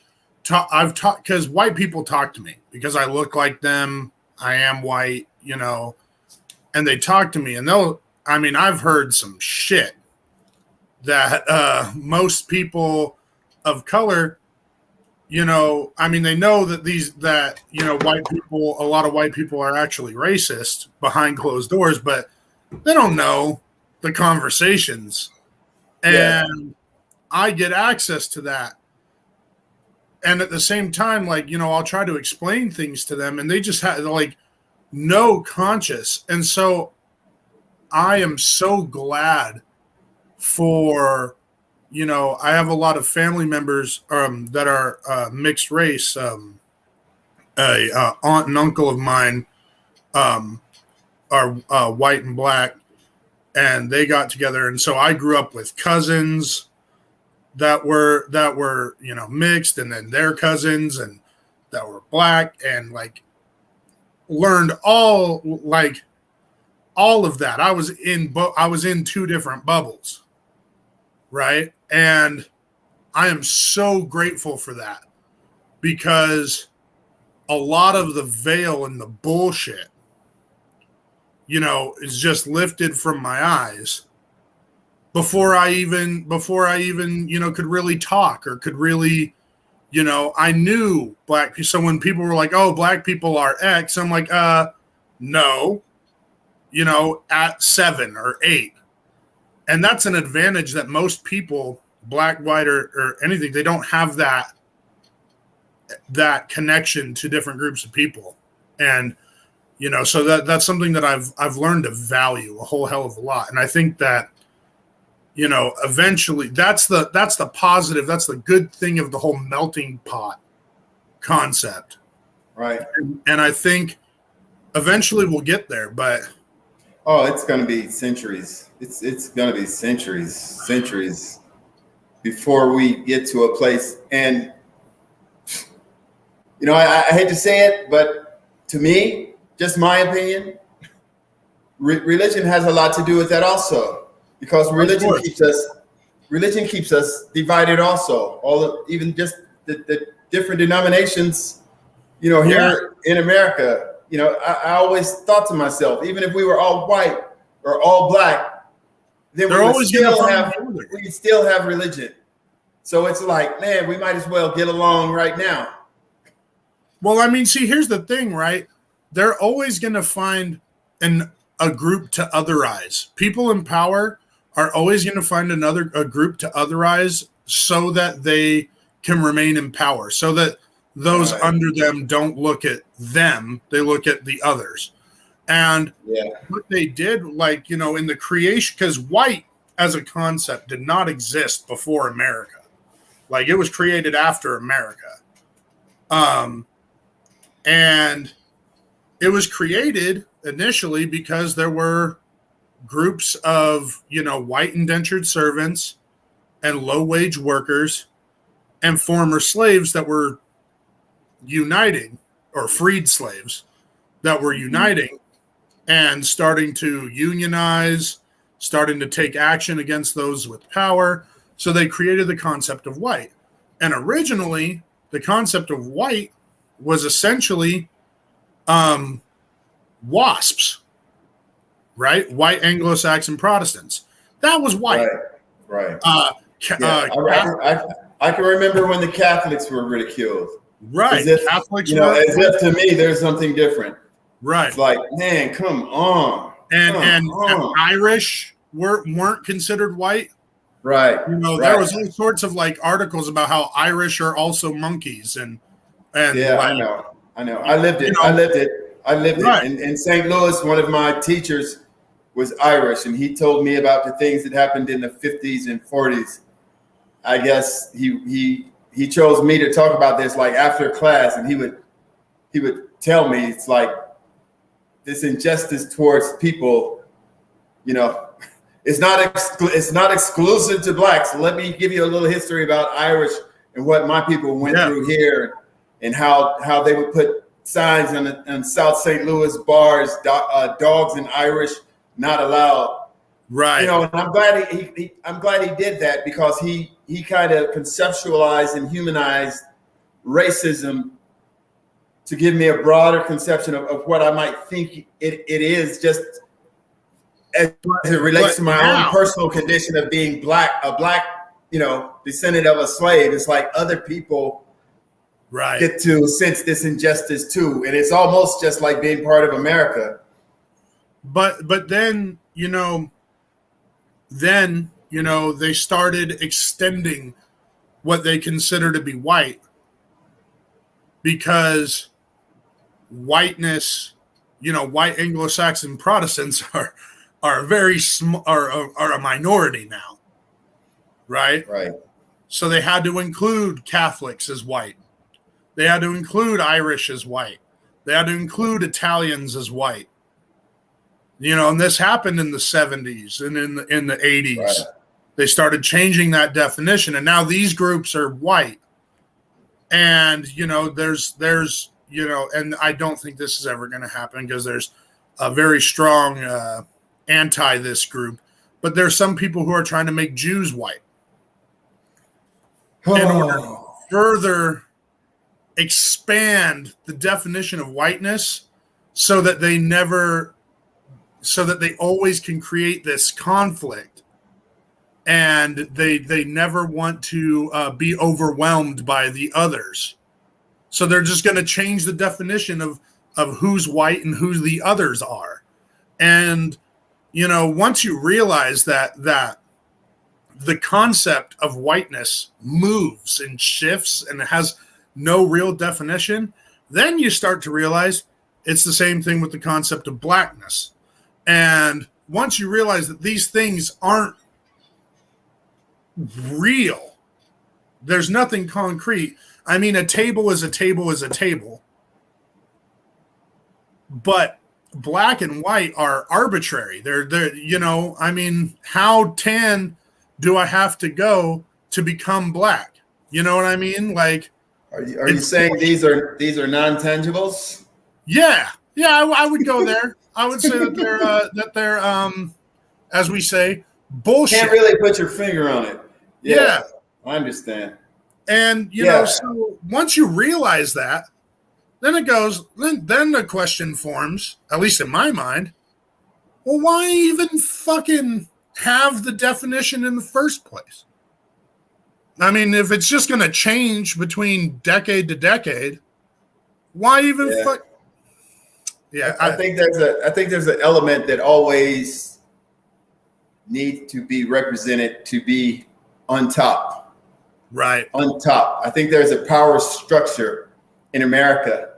Speaker 1: I've talked, because white people talk to me because I look like them. I am white, you know, and they talk to me, and I've heard some shit that most people of color, you know, they know that you know, a lot of white people are actually racist behind closed doors, but they don't know the conversations. And I get access to that. And at the same time, like, you know, I'll try to explain things to them, and they just have like no conscience. And so I am so glad for, you know, I have a lot of family members that are mixed race. A aunt and uncle of mine are white and Black, and they got together. And so I grew up with cousins that were, you know, mixed, and then their cousins and that were Black, and like learned all of that. I was in two different bubbles, right? And I am so grateful for that, because a lot of the veil and the bullshit, you know, is just lifted from my eyes before I even, you know, could really talk or could really, you know, I knew Black people. So when people were like, oh, Black people are X, I'm like, no, you know, at 7 or 8. And that's an advantage that most people, Black, white, or anything, they don't have that connection to different groups of people. And, you know, so that's something that I've learned to value a whole hell of a lot. And I think that, you know, eventually that's the positive, that's the good thing of the whole melting pot concept.
Speaker 2: Right.
Speaker 1: And I think eventually we'll get there, but
Speaker 2: it's going to be centuries. It's going to be centuries before we get to a place. And, you know, I hate to say it, but to me, just my opinion, religion has a lot to do with that also. Because religion keeps us divided also. Even just the different denominations, you know, here in America, you know, I always thought to myself, even if we were all white or all Black, then we still have religion. So it's like, man, we might as well get along right now.
Speaker 1: Well, I mean, see, here's the thing, right? They're always going to find a group to otherize. People in power are always going to find a group to otherize so that they can remain in power, so that those under them don't look at them, they look at the others. And what they did, like, you know, in the creation, because white as a concept did not exist before America. Like, it was created after America. And it was created initially because there were groups of, you know, white indentured servants and low-wage workers and former slaves that were uniting, or freed slaves that were uniting and starting to unionize, starting to take action against those with power. So they created the concept of white. And originally, the concept of white was essentially WASPs. Right? White Anglo-Saxon Protestants. That was white.
Speaker 2: Right. I can remember when the Catholics were ridiculed.
Speaker 1: Right.
Speaker 2: As if,
Speaker 1: Catholics,
Speaker 2: you know, as if to me there's something different.
Speaker 1: Right.
Speaker 2: It's like, man, come on.
Speaker 1: And Irish weren't considered white.
Speaker 2: Right.
Speaker 1: You know, there was all sorts of like articles about how Irish are also monkeys and
Speaker 2: yeah,
Speaker 1: like,
Speaker 2: I know. I lived it. You know, I lived
Speaker 1: Right.
Speaker 2: it. In St. Louis, one of my teachers was Irish, and he told me about the things that happened in the 50s and 40s. I guess he chose me to talk about this like after class, and he would tell me it's like this injustice towards people, you know, it's not exclusive to blacks. So let me give you a little history about Irish and what my people went through here, and how they would put signs on South St. Louis bars, dogs and Irish not allowed.
Speaker 1: Right.
Speaker 2: You know, and I'm glad he did that, because he kind of conceptualized and humanized racism to give me a broader conception of what I might think it is, just as it relates to my own personal condition of being a black, you know, descendant of a slave. It's like other people get to sense this injustice too, and it's almost just like being part of America.
Speaker 1: But then, you know, they started extending what they consider to be white, because whiteness, you know, white Anglo-Saxon Protestants are very are a minority now, right?
Speaker 2: Right.
Speaker 1: So they had to include Catholics as white. They had to include Irish as white. They had to include Italians as white. You know, and this happened in the 70s and in the 80s. Right. They started changing that definition, and now these groups are white. And, you know, there's you know, and I don't think this is ever going to happen, because there's a very strong anti this group. But there's some people who are trying to make Jews white in order to further expand the definition of whiteness, so that they always can create this conflict, and they never want to be overwhelmed by the others. So they're just going to change the definition of who's white and who the others are. And, you know, once you realize that the concept of whiteness moves and shifts and has no real definition, then you start to realize it's the same thing with the concept of blackness. And once you realize that these things aren't real, there's nothing concrete. I mean, a table is a table is a table. But black and white are arbitrary. They're you know, I mean, how tan do I have to go to become black? You know what I mean? Like,
Speaker 2: are you saying these are non-tangibles?
Speaker 1: Yeah, I would go there. I would say that they're as we say, bullshit.
Speaker 2: Can't really put your finger on it.
Speaker 1: Yeah.
Speaker 2: I understand.
Speaker 1: And you know, so once you realize that, then it goes. Then the question forms, at least in my mind. Well, why even fucking have the definition in the first place? I mean, if it's just going to change between decade to decade, why even fuck? Yeah,
Speaker 2: I think there's an element that always needs to be represented to be on top.
Speaker 1: Right.
Speaker 2: On top. I think there's a power structure in America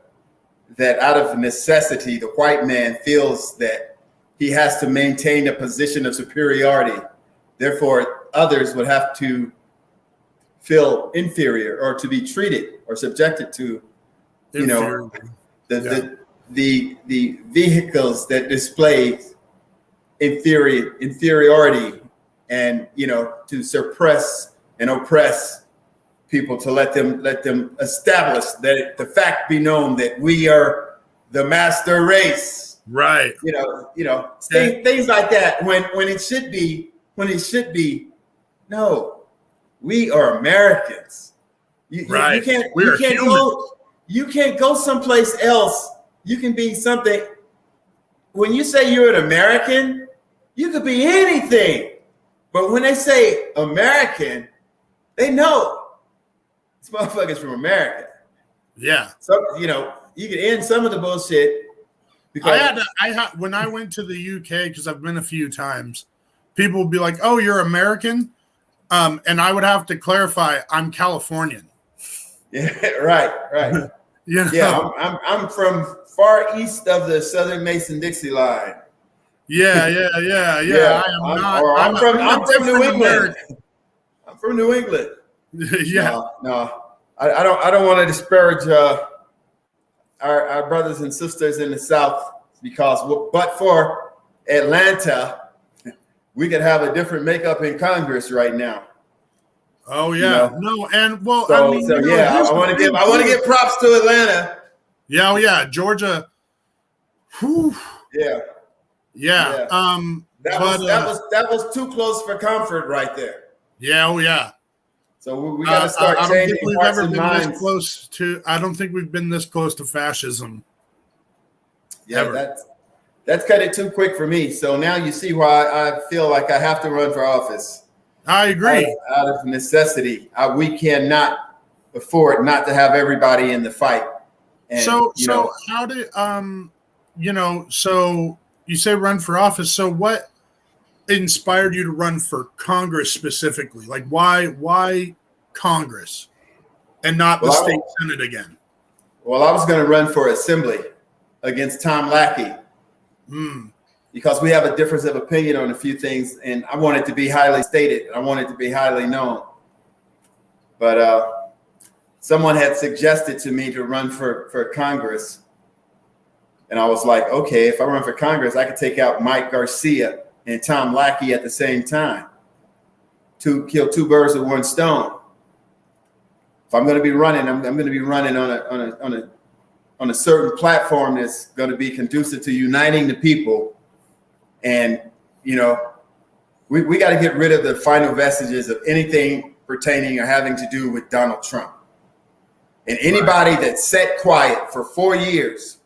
Speaker 2: that out of necessity, the white man feels that he has to maintain a position of superiority. Therefore, others would have to feel inferior or to be treated or subjected to, you know, the vehicles that display inferiority and, you know, to suppress and oppress people, to let them establish that the fact be known that we are the master race.
Speaker 1: Right.
Speaker 2: You know, things like that when it should be, no, we are Americans. You can't go someplace else. You can be something. When you say you're an American, you could be anything. But when they say American, they know this motherfucker's from America.
Speaker 1: Yeah.
Speaker 2: So, you know, you can end some of the bullshit.
Speaker 1: Because when I went to the UK, because I've been a few times, people would be like, "Oh, you're American," and I would have to clarify, I'm Californian.
Speaker 2: Yeah, right.
Speaker 1: You know?
Speaker 2: Yeah, I'm from far east of the Southern Mason-Dixie line.
Speaker 1: Yeah.
Speaker 2: Yeah,
Speaker 1: I am not.
Speaker 2: I'm from New England.
Speaker 1: American.
Speaker 2: I'm from New England.
Speaker 1: Yeah.
Speaker 2: No. I don't want to disparage our brothers and sisters in the South, because but for Atlanta, we could have a different makeup in Congress right now.
Speaker 1: Oh yeah, no, and well,
Speaker 2: so,
Speaker 1: I mean,
Speaker 2: I want to give props to Atlanta.
Speaker 1: Yeah, oh yeah, Georgia. Whew.
Speaker 2: Yeah. That was too close for comfort right there.
Speaker 1: Yeah, oh yeah.
Speaker 2: So we got to start changing hearts and minds.
Speaker 1: I don't think we've been this close to fascism.
Speaker 2: Yeah, that's cut it too quick for me. So now you see why I feel like I have to run for office.
Speaker 1: I agree.
Speaker 2: Out of necessity. We cannot afford not to have everybody in the fight. And,
Speaker 1: so how did so you say run for office. So what inspired you to run for Congress specifically? Like why Congress and not the state Senate again?
Speaker 2: Well, I was going to run for assembly against Tom Lackey. Because we have a difference of opinion on a few things, and I want it to be highly stated. I want it to be highly known. But someone had suggested to me to run for Congress, and I was like, okay, if I run for Congress, I could take out Mike Garcia and Tom Lackey at the same time. Kill two birds with one stone. If I'm going to be running, I'm going to be running on a certain platform that's going to be conducive to uniting the people. And, we got to get rid of the final vestiges of anything pertaining or having to do with Donald Trump. And anybody that sat quiet for 4 years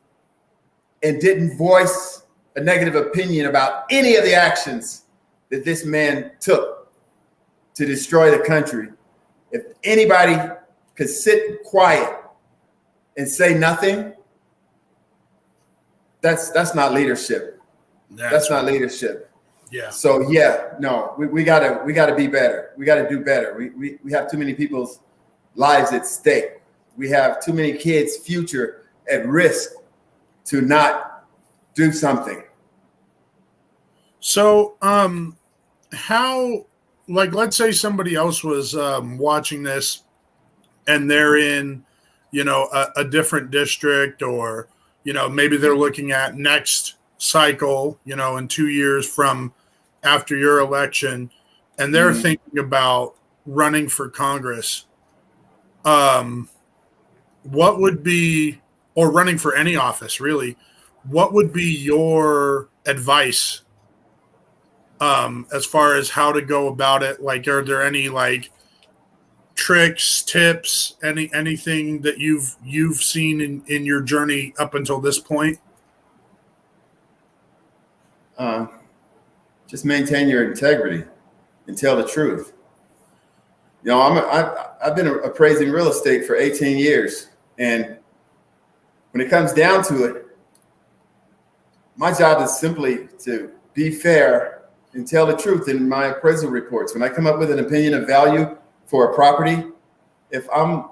Speaker 2: and didn't voice a negative opinion about any of the actions that this man took to destroy the country, if anybody could sit quiet and say nothing, that's not leadership. That's not leadership. Yeah. So we gotta be better. We gotta do better. We have too many people's lives at stake. We have too many kids' future at risk to not do something.
Speaker 1: So how, like, let's say somebody else was watching this and they're in a different district, or maybe they're looking at next cycle, in 2 years from after your election, and they're thinking about running for Congress. What would be, or running for any office really, what would be your advice as far as how to go about it? Like, are there any tricks, tips, anything that you've seen in your journey up until this point?
Speaker 2: Just maintain your integrity and tell the truth. I've been appraising real estate for 18 years, and when it comes down to it, my job is simply to be fair and tell the truth in my appraisal reports. When I come up with an opinion of value for a property, if I'm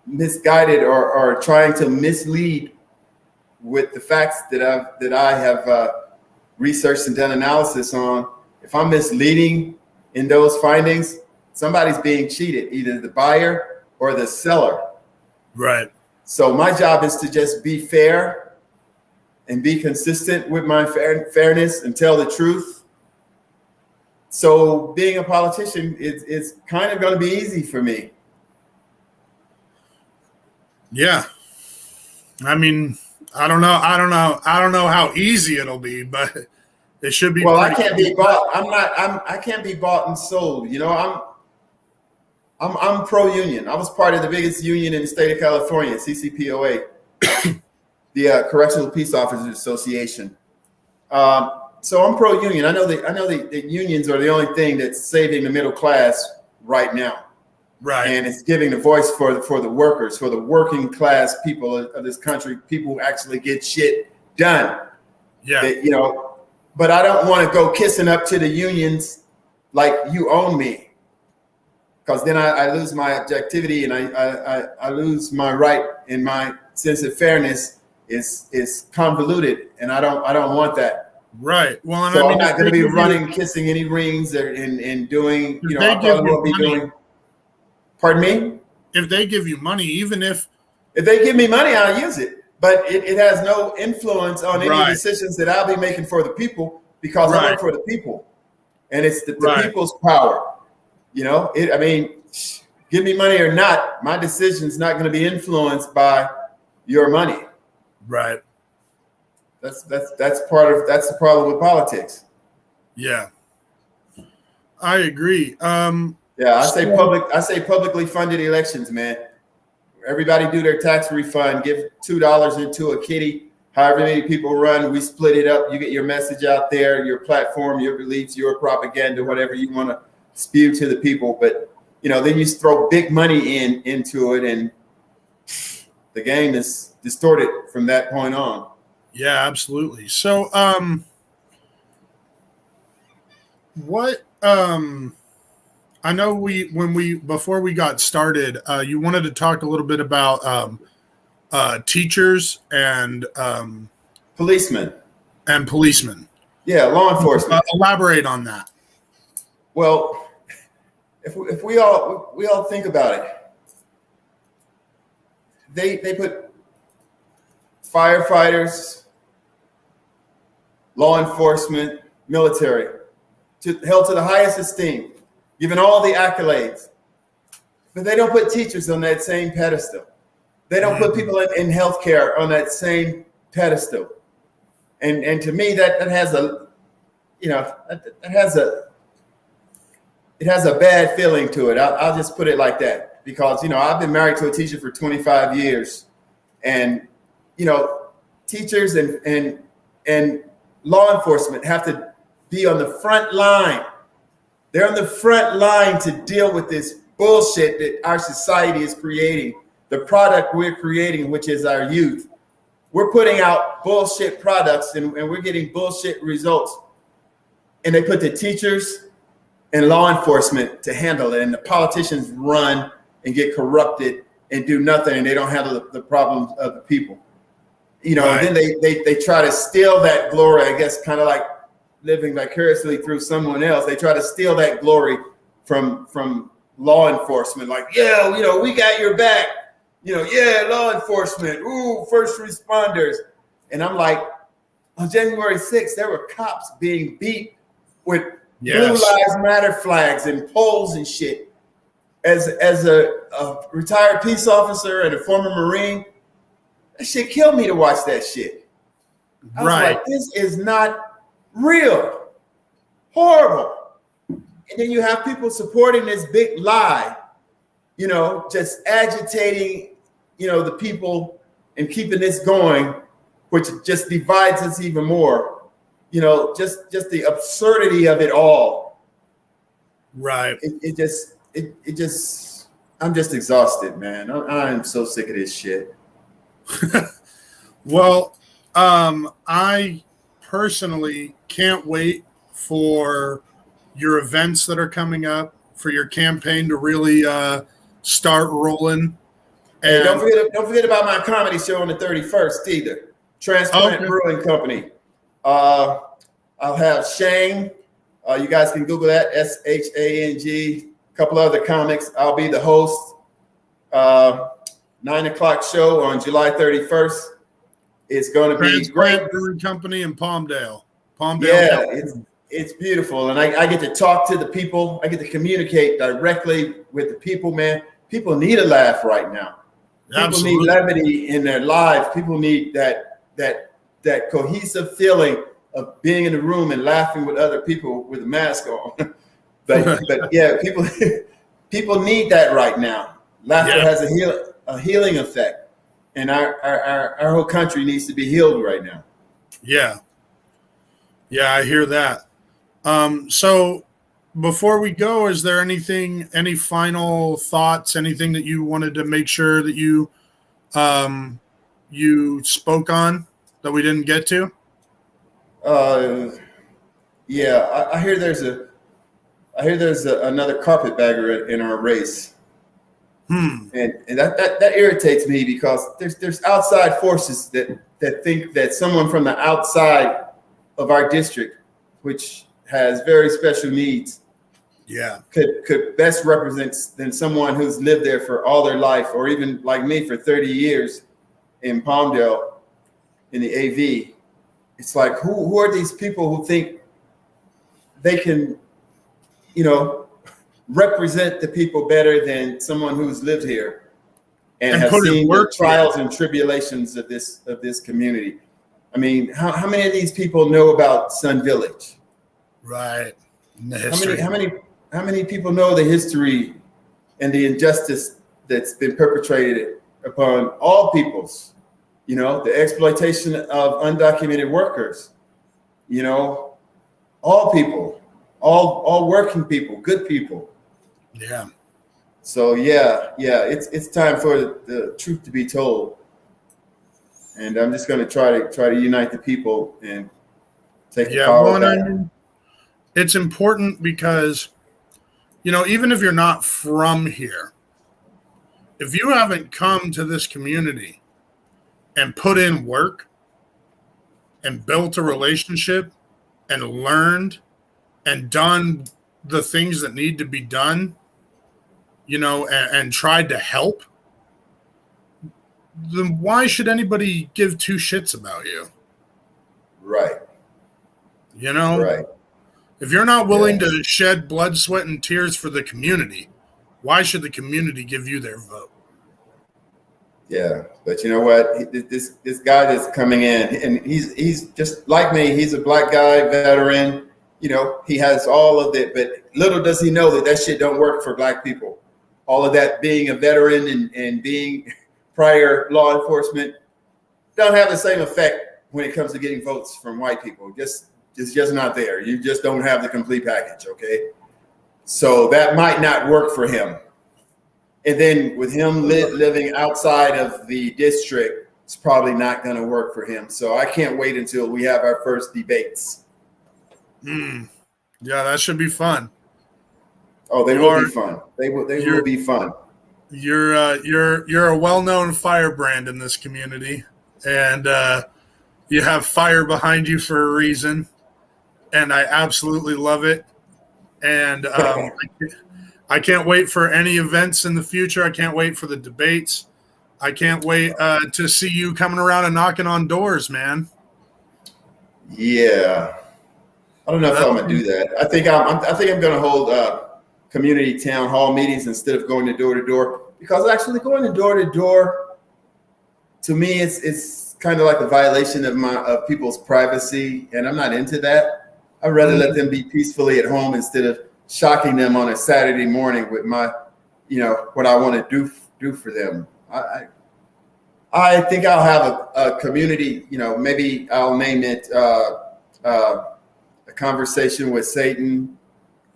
Speaker 2: misguided or trying to mislead with the facts that I have researched and done analysis on, if I'm misleading in those findings, somebody's being cheated, either the buyer or the seller.
Speaker 1: Right.
Speaker 2: So my job is to just be fair and be consistent with my fairness and tell the truth. So being a politician is kind of going to be easy for me.
Speaker 1: Yeah. I mean, I don't know how easy it'll be, but it should be.
Speaker 2: Well, I can't be bought. I can't be bought and sold. I'm pro-union. I was part of the biggest union in the state of California, CCPOA, the Correctional Peace Officers Association. So I'm pro-union. I know the unions are the only thing that's saving the middle class right now. Right. And it's giving the voice for the workers, for the working class people of this country, people who actually get shit done. Yeah. But I don't want to go kissing up to the unions like you own me, because then I lose my objectivity and I lose my right and my sense of fairness is convoluted, and I don't want that.
Speaker 1: Right. Well, and
Speaker 2: So
Speaker 1: I mean,
Speaker 2: I'm not going to be running, kissing any rings, and doing. I probably won't be doing. Pardon me?
Speaker 1: If they give you money, even if
Speaker 2: they give me money, I'll use it. But it has no influence on any decisions that I'll be making for the people, because I work for the people, and it's the people's power. I mean, give me money or not, my decision's not going to be influenced by your money.
Speaker 1: Right.
Speaker 2: That's the problem with politics.
Speaker 1: Yeah, I agree.
Speaker 2: I say publicly funded elections, man. Everybody do their tax refund, give $2 into a kitty. However many people run, we split it up. You get your message out there, your platform, your beliefs, your propaganda, whatever you want to spew to the people. But then you throw big money into it, and the game is distorted from that point on.
Speaker 1: Yeah, absolutely. So, what I know before we got started, you wanted to talk a little bit about teachers and
Speaker 2: policemen.
Speaker 1: Yeah,
Speaker 2: law enforcement.
Speaker 1: Elaborate on that.
Speaker 2: Well, if we all think about it, they put firefighters, law enforcement, military held to the highest esteem, given all the accolades, but they don't put teachers on that same pedestal. They don't put people in healthcare on that same pedestal. And to me, that has it has a bad feeling to it. I'll just put it like that, because I've been married to a teacher for 25 years, and teachers and law enforcement have to be on the front line. They're on the front line to deal with this bullshit that our society is creating, the product we're creating, which is our youth. We're putting out bullshit products, and we're getting bullshit results. And they put the teachers and law enforcement to handle it, and the politicians run and get corrupted and do nothing, and they don't handle the problems of the people. And then they try to steal that glory, I guess, kind of like living vicariously through someone else. They try to steal that glory from law enforcement, like, we got your back, law enforcement, first responders. And I'm like, on January 6th, there were cops being beat with Blue Lives Matter flags and poles and shit. As a retired peace officer and a former Marine, that shit killed me to watch that shit. I was like, this is not real. Horrible. And then you have people supporting this big lie, just agitating, the people and keeping this going, which just divides us even more. Just the absurdity of it all.
Speaker 1: Right.
Speaker 2: It just, I'm just exhausted, man. I'm so sick of this shit.
Speaker 1: Well, I personally can't wait for your events that are coming up, for your campaign to really start rolling.
Speaker 2: And don't forget about my comedy show on the 31st either. Transplant Brewing Company. I'll have Shang. You guys can Google that, SHANG. A couple other comics. I'll be the host. 9 o'clock show on July 31st. It's going to be great.
Speaker 1: Brewing Company in Palmdale.
Speaker 2: Yeah, it's beautiful, and I get to talk to the people. I get to communicate directly with the people, man. People need a laugh right now. Absolutely. People need levity in their lives. People need that cohesive feeling of being in the room and laughing with other people with a mask on. but yeah, people need that right now. Laughter has a healing effect, and our whole country needs to be healed right now.
Speaker 1: Yeah, I hear that. So before we go, is there any final thoughts, anything that you wanted to make sure that you spoke on that we didn't get to?
Speaker 2: Yeah, I hear there's another carpetbagger in our race. And that irritates me, because there's outside forces that think that someone from the outside of our district, which has very special needs, could best represent than someone who's lived there for all their life, or even like me for 30 years in Palmdale in the AV. It's like, who are these people who think they can, represent the people better than someone who's lived here and has seen the trials and tribulations of this community? I mean, how many of these people know about Sun Village?
Speaker 1: Right.
Speaker 2: How many people know the history and the injustice that's been perpetrated upon all peoples? The exploitation of undocumented workers, all people, all working people, good people.
Speaker 1: Yeah.
Speaker 2: So it's time for the truth to be told. And I'm just going to try to unite the people and take the power back.
Speaker 1: It's important because, even if you're not from here, if you haven't come to this community and put in work and built a relationship and learned and done the things that need to be done, and tried to help, then why should anybody give two shits about you?
Speaker 2: Right. Right.
Speaker 1: If you're not willing to shed blood, sweat, and tears for the community, why should the community give you their vote?
Speaker 2: Yeah, but you know what? This guy that's coming in, and he's just like me. He's a black guy, veteran. He has all of it, but little does he know that shit don't work for black people. All of that, being a veteran and being prior law enforcement, don't have the same effect when it comes to getting votes from white people. It's just not there. You just don't have the complete package, okay? So that might not work for him. And then with him living outside of the district, it's probably not going to work for him. So I can't wait until we have our first debates.
Speaker 1: Yeah, that should be fun.
Speaker 2: Oh, they will be fun. They will be fun.
Speaker 1: You're a well-known firebrand in this community, and you have fire behind you for a reason, and I absolutely love it. And I can't wait for any events in the future. I can't wait for the debates. I can't wait to see you coming around and knocking on doors, man.
Speaker 2: Yeah, I don't know if I'm gonna do that. I think I'm gonna hold community town hall meetings instead of going door to door, because actually going door to door, to me, it's kind of like a violation of people's privacy, and I'm not into that. I'd rather let them be peacefully at home instead of shocking them on a Saturday morning with my, what I want to do for them. I think I'll have a community, maybe I'll name it a conversation with Satan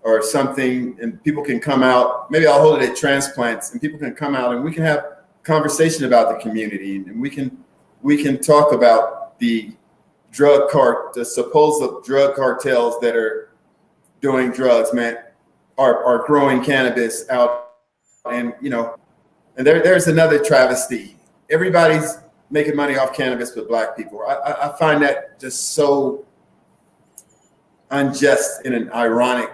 Speaker 2: or something, and people can come out. Maybe I'll hold it at transplants, and people can come out and we can have conversation about the community, and we can talk about the supposed drug cartels that are doing drugs, man, are growing cannabis out, and and there's another travesty. Everybody's making money off cannabis but black people. I find that just so unjust in an ironic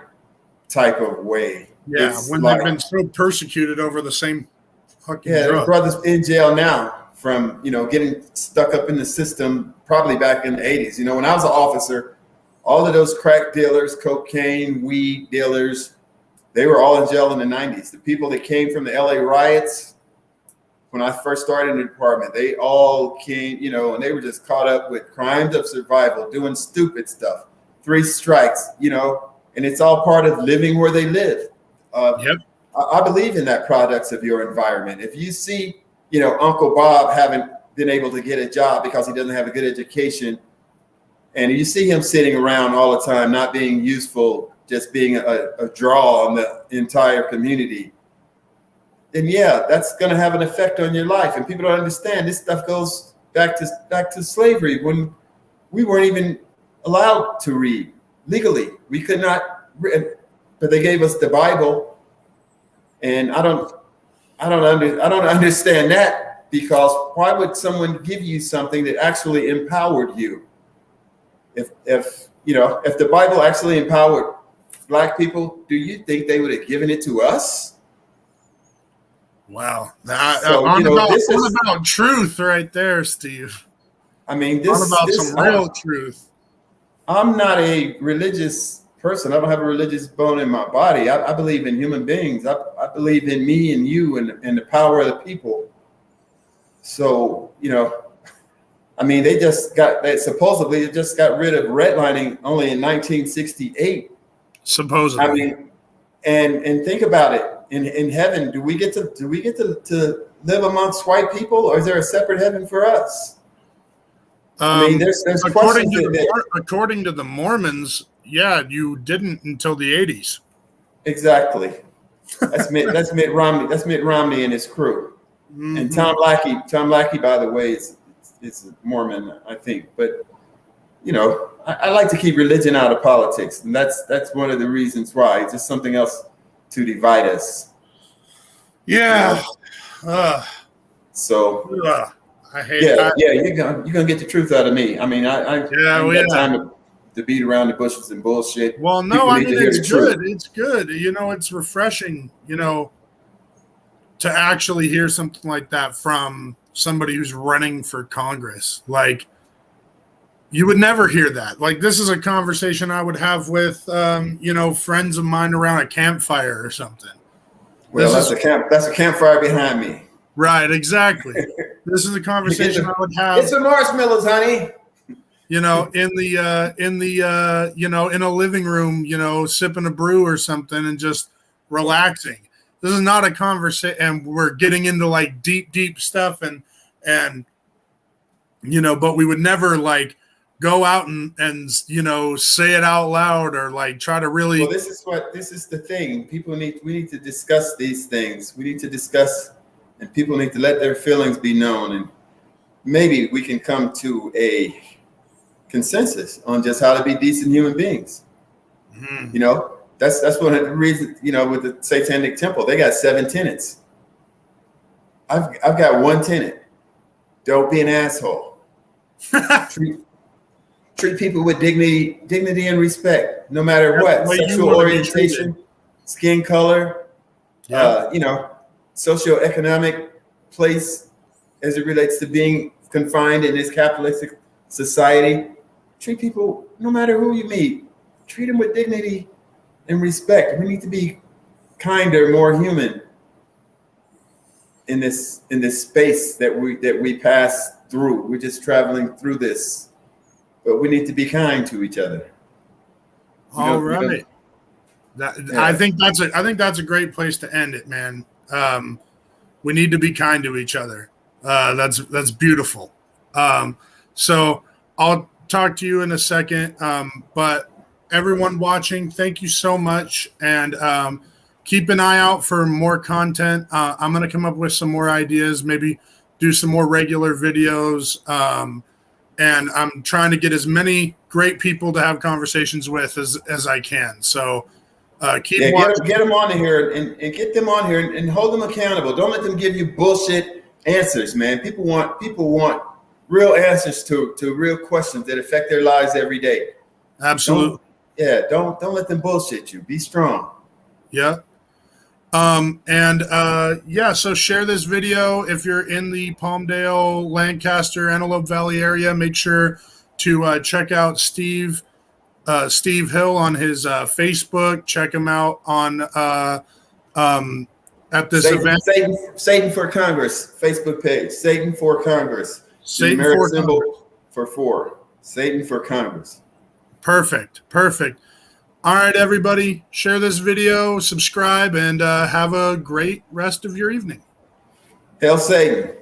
Speaker 2: type of way.
Speaker 1: Yeah, when they've been so persecuted over the same fucking drug.
Speaker 2: Brothers in jail now from getting stuck up in the system probably back in the 80s. When I was an officer, all of those crack dealers, cocaine, weed dealers, they were all in jail in the 90s. The people that came from the LA riots, when I first started in the department, they all came, and they were just caught up with crimes of survival, doing stupid stuff, 3 strikes, and it's all part of living where they live. I believe in that products of your environment. If you see, Uncle Bob haven't been able to get a job because he doesn't have a good education, and you see him sitting around all the time, not being useful, just being a draw on the entire community, then that's going to have an effect on your life. And people don't understand this stuff goes back to slavery, when we weren't even allowed to read legally. We could not, but they gave us the Bible, and I don't I don't understand that, because why would someone give you something that actually empowered you? If the Bible actually empowered Black people, do you think they would have given it to us?
Speaker 1: Wow.
Speaker 2: So
Speaker 1: On about truth right there, Steve.
Speaker 2: I mean,
Speaker 1: On about some real truth.
Speaker 2: I'm not a religious person. I don't have a religious bone in my body. I believe in human beings. I believe in me and you and the power of the people. So, I mean, supposedly they just got rid of redlining only in 1968.
Speaker 1: Supposedly.
Speaker 2: I mean, and think about it. In heaven, do we get to live amongst white people, or is there a separate heaven for us? I mean, there's
Speaker 1: according to the Mormons, yeah, you didn't until the 80s.
Speaker 2: Exactly. That's Mitt Romney. That's Mitt Romney and his crew. Mm-hmm. And Tom Lackey, by the way, is a Mormon, I think. But I like to keep religion out of politics, and that's one of the reasons why. It's just something else to divide us.
Speaker 1: Yeah.
Speaker 2: I hate. Yeah. You're gonna get the truth out of me. I mean, I ain't got time to beat around the bushes and bullshit.
Speaker 1: Well, no, I mean, it's good. It's good. It's refreshing. To actually hear something like that from somebody who's running for Congress. Like, you would never hear that. Like, this is a conversation I would have with, friends of mine around a campfire or something.
Speaker 2: Well, that's a campfire behind me.
Speaker 1: Right, exactly. This is a conversation I would have.
Speaker 2: It's some marshmallows, honey.
Speaker 1: In a living room, sipping a brew or something and just relaxing. This is not a conversation, and we're getting into like deep stuff and but we would never like go out and say it out loud or like try to really.
Speaker 2: Well, this is the thing. We need to discuss these things. We need to discuss, and people need to let their feelings be known, and maybe we can come to a consensus on just how to be decent human beings. Mm-hmm. That's one of the reasons, with the Satanic Temple, they got 7 tenets. I've got 1 tenet. Don't be an asshole. treat people with dignity and respect, no matter what. Sexual orientation, skin color, socioeconomic place as it relates to being confined in this capitalistic society. Treat people, no matter who you meet, treat them with dignity and respect. We need to be kinder, more human in this space that we pass through. We're just traveling through this, but we need to be kind to each other.
Speaker 1: All right. I think that's a great place to end it, man. We need to be kind to each other. That's beautiful. So I'll talk to you in a second, but everyone watching, thank you so much, and keep an eye out for more content. I'm going to come up with some more ideas, maybe do some more regular videos, and I'm trying to get as many great people to have conversations with as I can. So keep watching.
Speaker 2: Get them on here and get them on here and hold them accountable. Don't let them give you bullshit answers, man. People want real answers to real questions that affect their lives every day.
Speaker 1: Absolutely.
Speaker 2: Don't let them bullshit you. Be strong.
Speaker 1: Yeah. So share this video. If you're in the Palmdale, Lancaster, Antelope Valley area, make sure to check out Steve Hill on his Facebook. Check him out on at this event.
Speaker 2: Satan for Congress Facebook page. Satan for Congress.
Speaker 1: Satan for
Speaker 2: symbol Congress. For 4. Satan for Congress.
Speaker 1: Perfect. All right, everybody, share this video, subscribe, and have a great rest of your evening.
Speaker 2: Hail Satan.